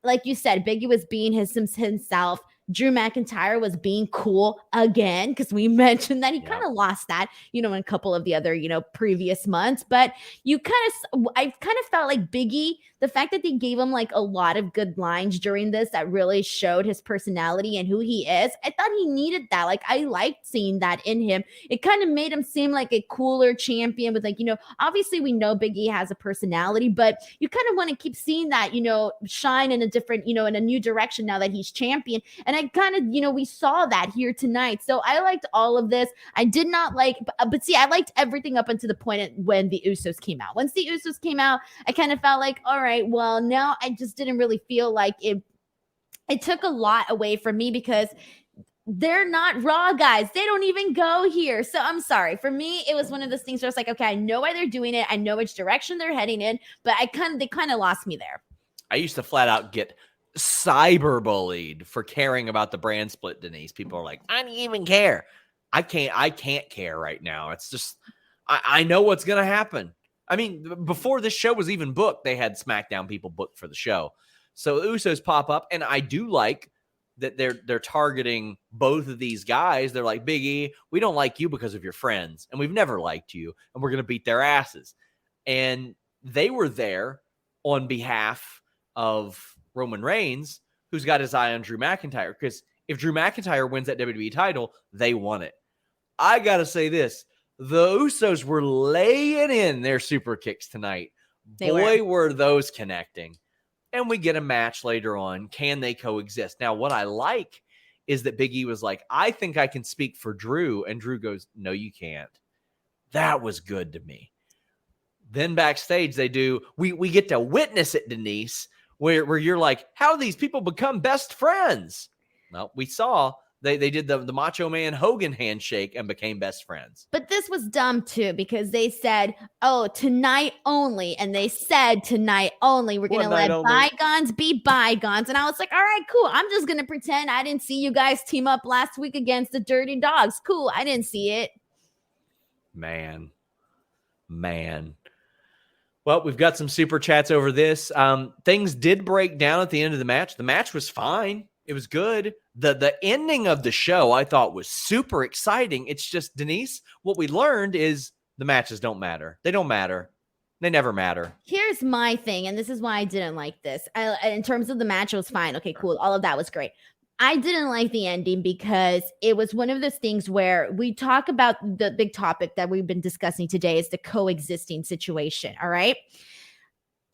like you said, Biggie was being himself. Drew McIntyre was being cool again, because we mentioned that he kind of lost that, in a couple of the other, previous months. But I kind of felt like Biggie, the fact that they gave him like a lot of good lines during this that really showed his personality and who he is. I thought he needed that. Like, I liked seeing that in him. It kind of made him seem like a cooler champion with, like, obviously we know Biggie has a personality, but you kind of want to keep seeing that, shine in a different, in a new direction now that he's champion. And I kind of, we saw that here tonight. So I liked all of this. I did not like, but see, I liked everything up until the point when the Usos came out. Once the Usos came out, I kind of felt like, all right, well, now I just didn't really feel like it. It took a lot away from me because they're not Raw guys. They don't even go here. So I'm sorry. For me, it was one of those things where it's like, okay, I know why they're doing it. I know which direction they're heading in, but they kind of lost me there. I used to flat out get cyberbullied for caring about the brand split, Denise. People are like, I don't even care. I can't care right now. It's just, I know what's going to happen. I mean, before this show was even booked, they had SmackDown people booked for the show. So the Usos pop up, and I do like that they're targeting both of these guys. They're like, Big E, we don't like you because of your friends, and we've never liked you, and we're going to beat their asses. And they were there on behalf of Roman Reigns, who's got his eye on Drew McIntyre, because if Drew McIntyre wins that WWE title, they won it. I got to say this. The Usos were laying in their super kicks tonight. Were those connecting. And we get a match later on. Can they coexist? Now, what I like is that Big E was like, I think I can speak for Drew. And Drew goes, no, you can't. That was good to me. Then backstage, we get to witness it, Denise, where you're like, how do these people become best friends? Well, we saw they did the Macho Man Hogan handshake and became best friends. But this was dumb too, because they said, oh, tonight only. And they said tonight only. We're going to let bygones be bygones. And I was like, all right, cool. I'm just going to pretend I didn't see you guys team up last week against the Dirty Dogs. Cool. I didn't see it. Man. Well, we've got some super chats over this. Things did break down at the end of the match. The match was fine. It was good. The ending of the show I thought was super exciting. It's just, Denise, what we learned is the matches don't matter. They don't matter. They never matter. Here's my thing, and this is why I didn't like this. In terms of the match, it was fine. Okay, cool. All of that was great. I didn't like the ending because it was one of those things where we talk about the big topic that we've been discussing today is the coexisting situation. All right.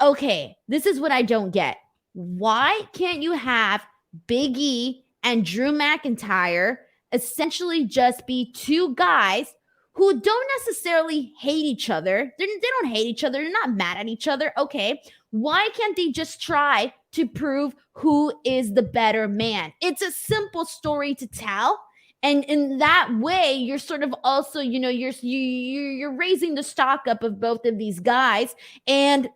Okay. This is what I don't get. Why can't you have Big E and Drew McIntyre essentially just be two guys who don't necessarily hate each other? They don't hate each other. They're not mad at each other. Okay. Why can't they just try to prove who is the better man? It's a simple story to tell. And in that way, you're sort of also, you're raising the stock up of both of these guys and,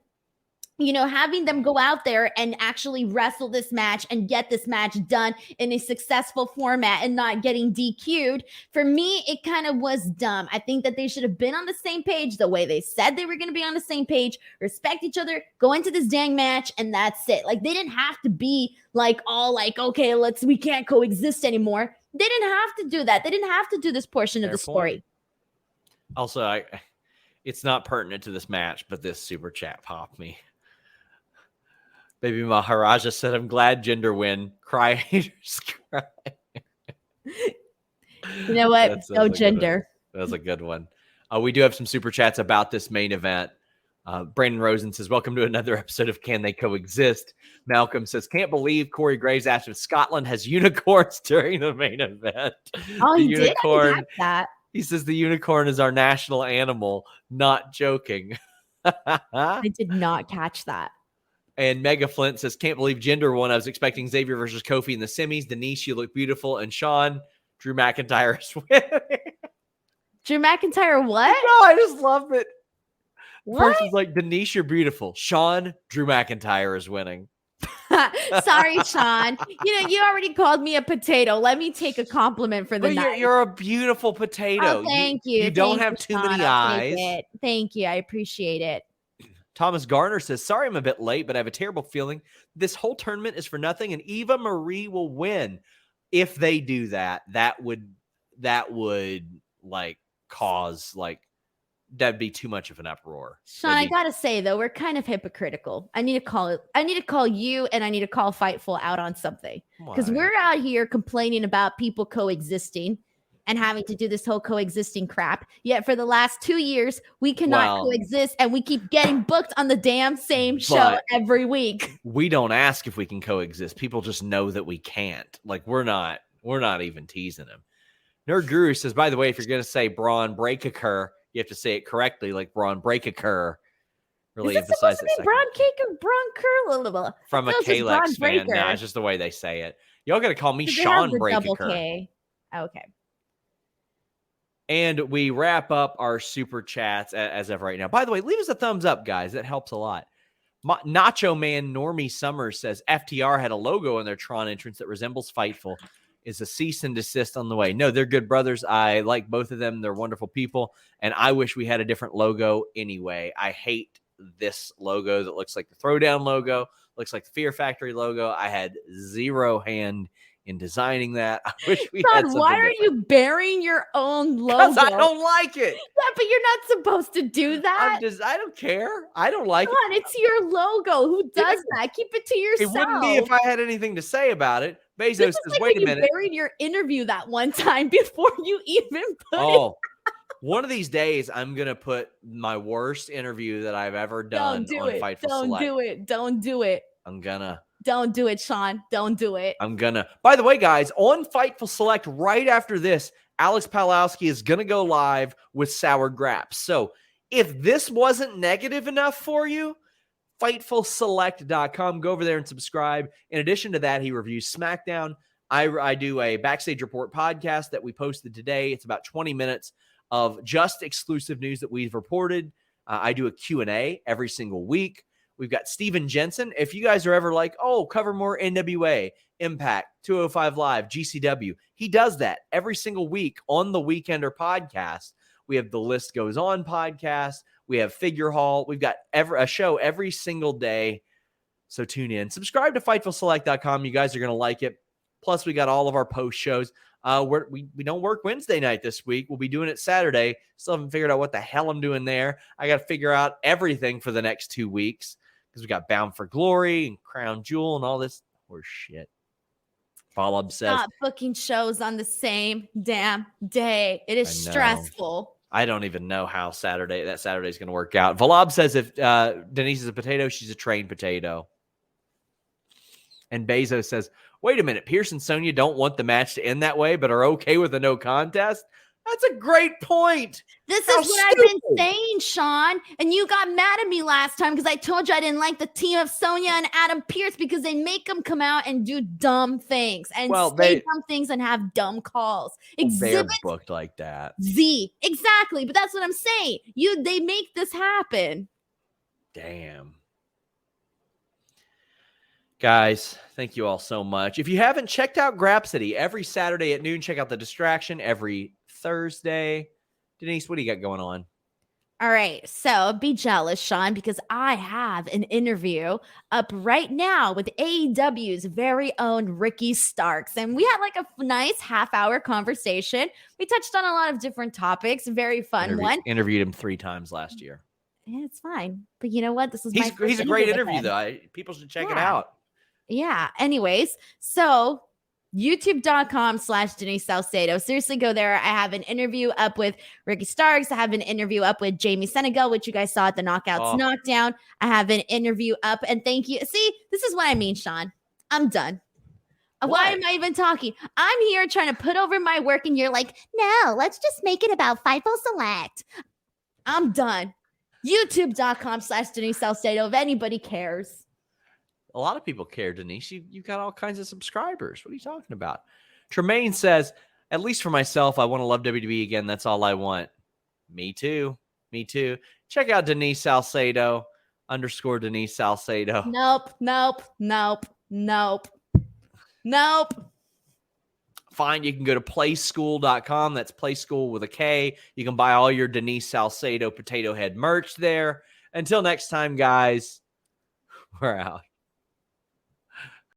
having them go out there and actually wrestle this match and get this match done in a successful format and not getting DQ'd. For me, it kind of was dumb. I think that they should have been on the same page the way they said they were going to be on the same page, respect each other, go into this dang match, and that's it. Like, they didn't have to be like all like, okay, we can't coexist anymore. They didn't have to do that. They didn't have to do this portion of the story. Also, it's not pertinent to this match, but this super chat popped me. Baby Maharaja said, I'm glad gender win. Cry haters cry. You know what? No gender. That was a good one. We do have some super chats about this main event. Brandon Rosen says, welcome to another episode of Can They Coexist? Malcolm says, can't believe Corey Graves asked if Scotland has unicorns during the main event. Oh, the he unicorn, did? That. He says the unicorn is our national animal. Not joking. I did not catch that. And Mega Flint says, can't believe gender won. I was expecting Xavier versus Kofi in the semis. Denise, you look beautiful. And Sean, Drew McIntyre is winning. Drew McIntyre what? No, I just love it. What? First is like, Denise, you're beautiful. Sean, Drew McIntyre is winning. Sorry, Sean. You already called me a potato. Let me take a compliment for the night. You're a beautiful potato. Oh, thank you. You don't have too many eyes. Thank you. I appreciate it. Thomas Garner says, sorry I'm a bit late, but I have a terrible feeling this whole tournament is for nothing and Eva Marie will win. If they do that, that would like cause like that'd be too much of an uproar. Sean, I gotta say though, we're kind of hypocritical. I need to call you and I need to call Fightful out on something. Because we're out here complaining about people coexisting and having to do this whole coexisting crap. Yet for the last 2 years, we cannot coexist and we keep getting booked on the damn same show every week. We don't ask if we can coexist. People just know that we can't. Like we're not even teasing them. Nerd Guru says, by the way, if you're going to say Braun Breaker, you have to say it correctly, like Braun Breaker. Really emphasize it. Braun Curl from a Kalex fan. Nah, it's just the way they say it. Y'all got to call me Sean Breaker. Okay. And we wrap up our super chats as of right now. By the way, leave us a thumbs up, guys. That helps a lot. Nacho Man Normie Summers says FTR had a logo in their Tron entrance that resembles Fightful. Is a cease and desist on the way. No, they're good brothers. I like both of them. They're wonderful people. And I wish we had a different logo anyway. I hate this logo that looks like the Throwdown logo, looks like the Fear Factory logo. I had zero hand in designing that. I wish we had something why are different. you burying your own logo? Because I don't like it. Yeah, but you're not supposed to do that. I don't care. I don't like it. It's your logo. Who does that? Keep it to yourself. It wouldn't be if I had anything to say about it. Bezos says, wait a minute. You buried your interview that one time before you even put it. One of these days, I'm going to put my worst interview that I've ever done on Fightful Select. Don't do it. I'm gonna Don't do it, Sean. Don't do it. I'm gonna. By the way, guys, on Fightful Select right after this, Alex Palowski is gonna go live with Sour Graps. So if this wasn't negative enough for you, FightfulSelect.com. Go over there and subscribe. In addition to that, he reviews SmackDown. I do a Backstage Report podcast that we posted today. It's about 20 minutes of just exclusive news that we've reported. I do a Q&A every single week. We've got Steven Jensen. If you guys are ever like, oh, cover more NWA, Impact, 205 Live, GCW, he does that every single week on the Weekender podcast. We have the List Goes On podcast. We have Figure Hall. We've got a show every single day. So tune in. Subscribe to FightfulSelect.com. You guys are going to like it. Plus, we got all of our post shows. We don't work Wednesday night this week. We'll be doing it Saturday. Still haven't figured out what the hell I'm doing there. I got to figure out everything for the next 2 weeks because we got Bound for Glory and Crown Jewel and all this horse shit. Bob says, stop booking shows on the same damn day. It is stressful. I don't even know how Saturday is going to work out. Valab says if Denise is a potato, she's a trained potato. And Bezos says, wait a minute, Pierce and Sonya don't want the match to end that way, but are okay with a no contest? That's a great point. This is what I've been saying, Sean. And you got mad at me last time because I told you I didn't like the team of Sonya and Adam Pearce because they make them come out and do dumb things and say dumb things and have dumb calls. They're booked like that. Z. Exactly. But that's what I'm saying. They make this happen. Damn. Guys, thank you all so much. If you haven't checked out Grapsity, every Saturday at noon, check out The Distraction. Every Thursday. Denise, what do you got going on? All right. So be jealous, Sean, because I have an interview up right now with AEW's very own Ricky Starks. And we had like a nice half-hour conversation. We touched on a lot of different topics. Very fun one. Interviewed him 3 times last year. Yeah, it's fine. But you know what? This is he's a great interview, though. People should check it out. Yeah. Anyways, so youtube.com/Denise Salcedo. Seriously, go there. I have an interview up with Ricky Starks. I have an interview up with Jamie Senegal, which you guys saw at the Knockouts Knockdown. I have an interview up, and thank you. See, this is what I mean, Sean. I'm done. Why am I even talking? I'm here trying to put over my work, and you're like, no, let's just make it about Fightful Select. I'm done. youtube.com/Denise Salcedo, if anybody cares. A lot of people care, Denise. You've got all kinds of subscribers. What are you talking about? Tremaine says, at least for myself, I want to love WWE again. That's all I want. Me too. Me too. Check out Denise Salcedo, _Denise Salcedo. Nope. Fine. You can go to playschool.com. That's playschool with a K. You can buy all your Denise Salcedo potato head merch there. Until next time, guys, we're out.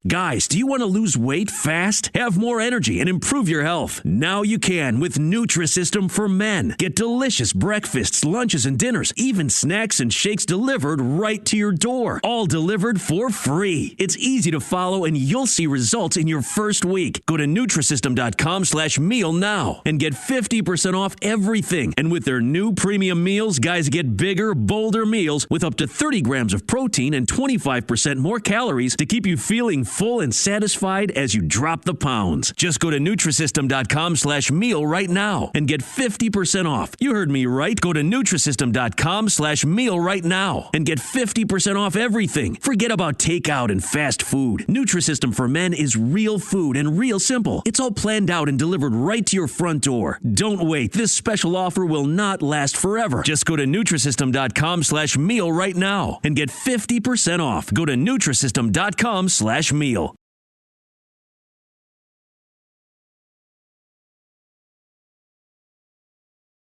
Guys, do you want to lose weight fast, have more energy, and improve your health? Now you can with Nutrisystem for Men. Get delicious breakfasts, lunches, and dinners, even snacks and shakes delivered right to your door. All delivered for free. It's easy to follow, and you'll see results in your first week. Go to Nutrisystem.com/meal now and get 50% off everything. And with their new premium meals, guys get bigger, bolder meals with up to 30 grams of protein and 25% more calories to keep you feeling full and satisfied as you drop the pounds. Just go to Nutrisystem.com/meal right now and get 50% off. You heard me right. Go to Nutrisystem.com/meal right now and get 50% off everything. Forget about takeout and fast food. Nutrisystem for Men is real food and real simple. It's all planned out and delivered right to your front door. Don't wait. This special offer will not last forever. Just go to Nutrisystem.com/meal right now and get 50% off. Go to Nutrisystem.com/meal.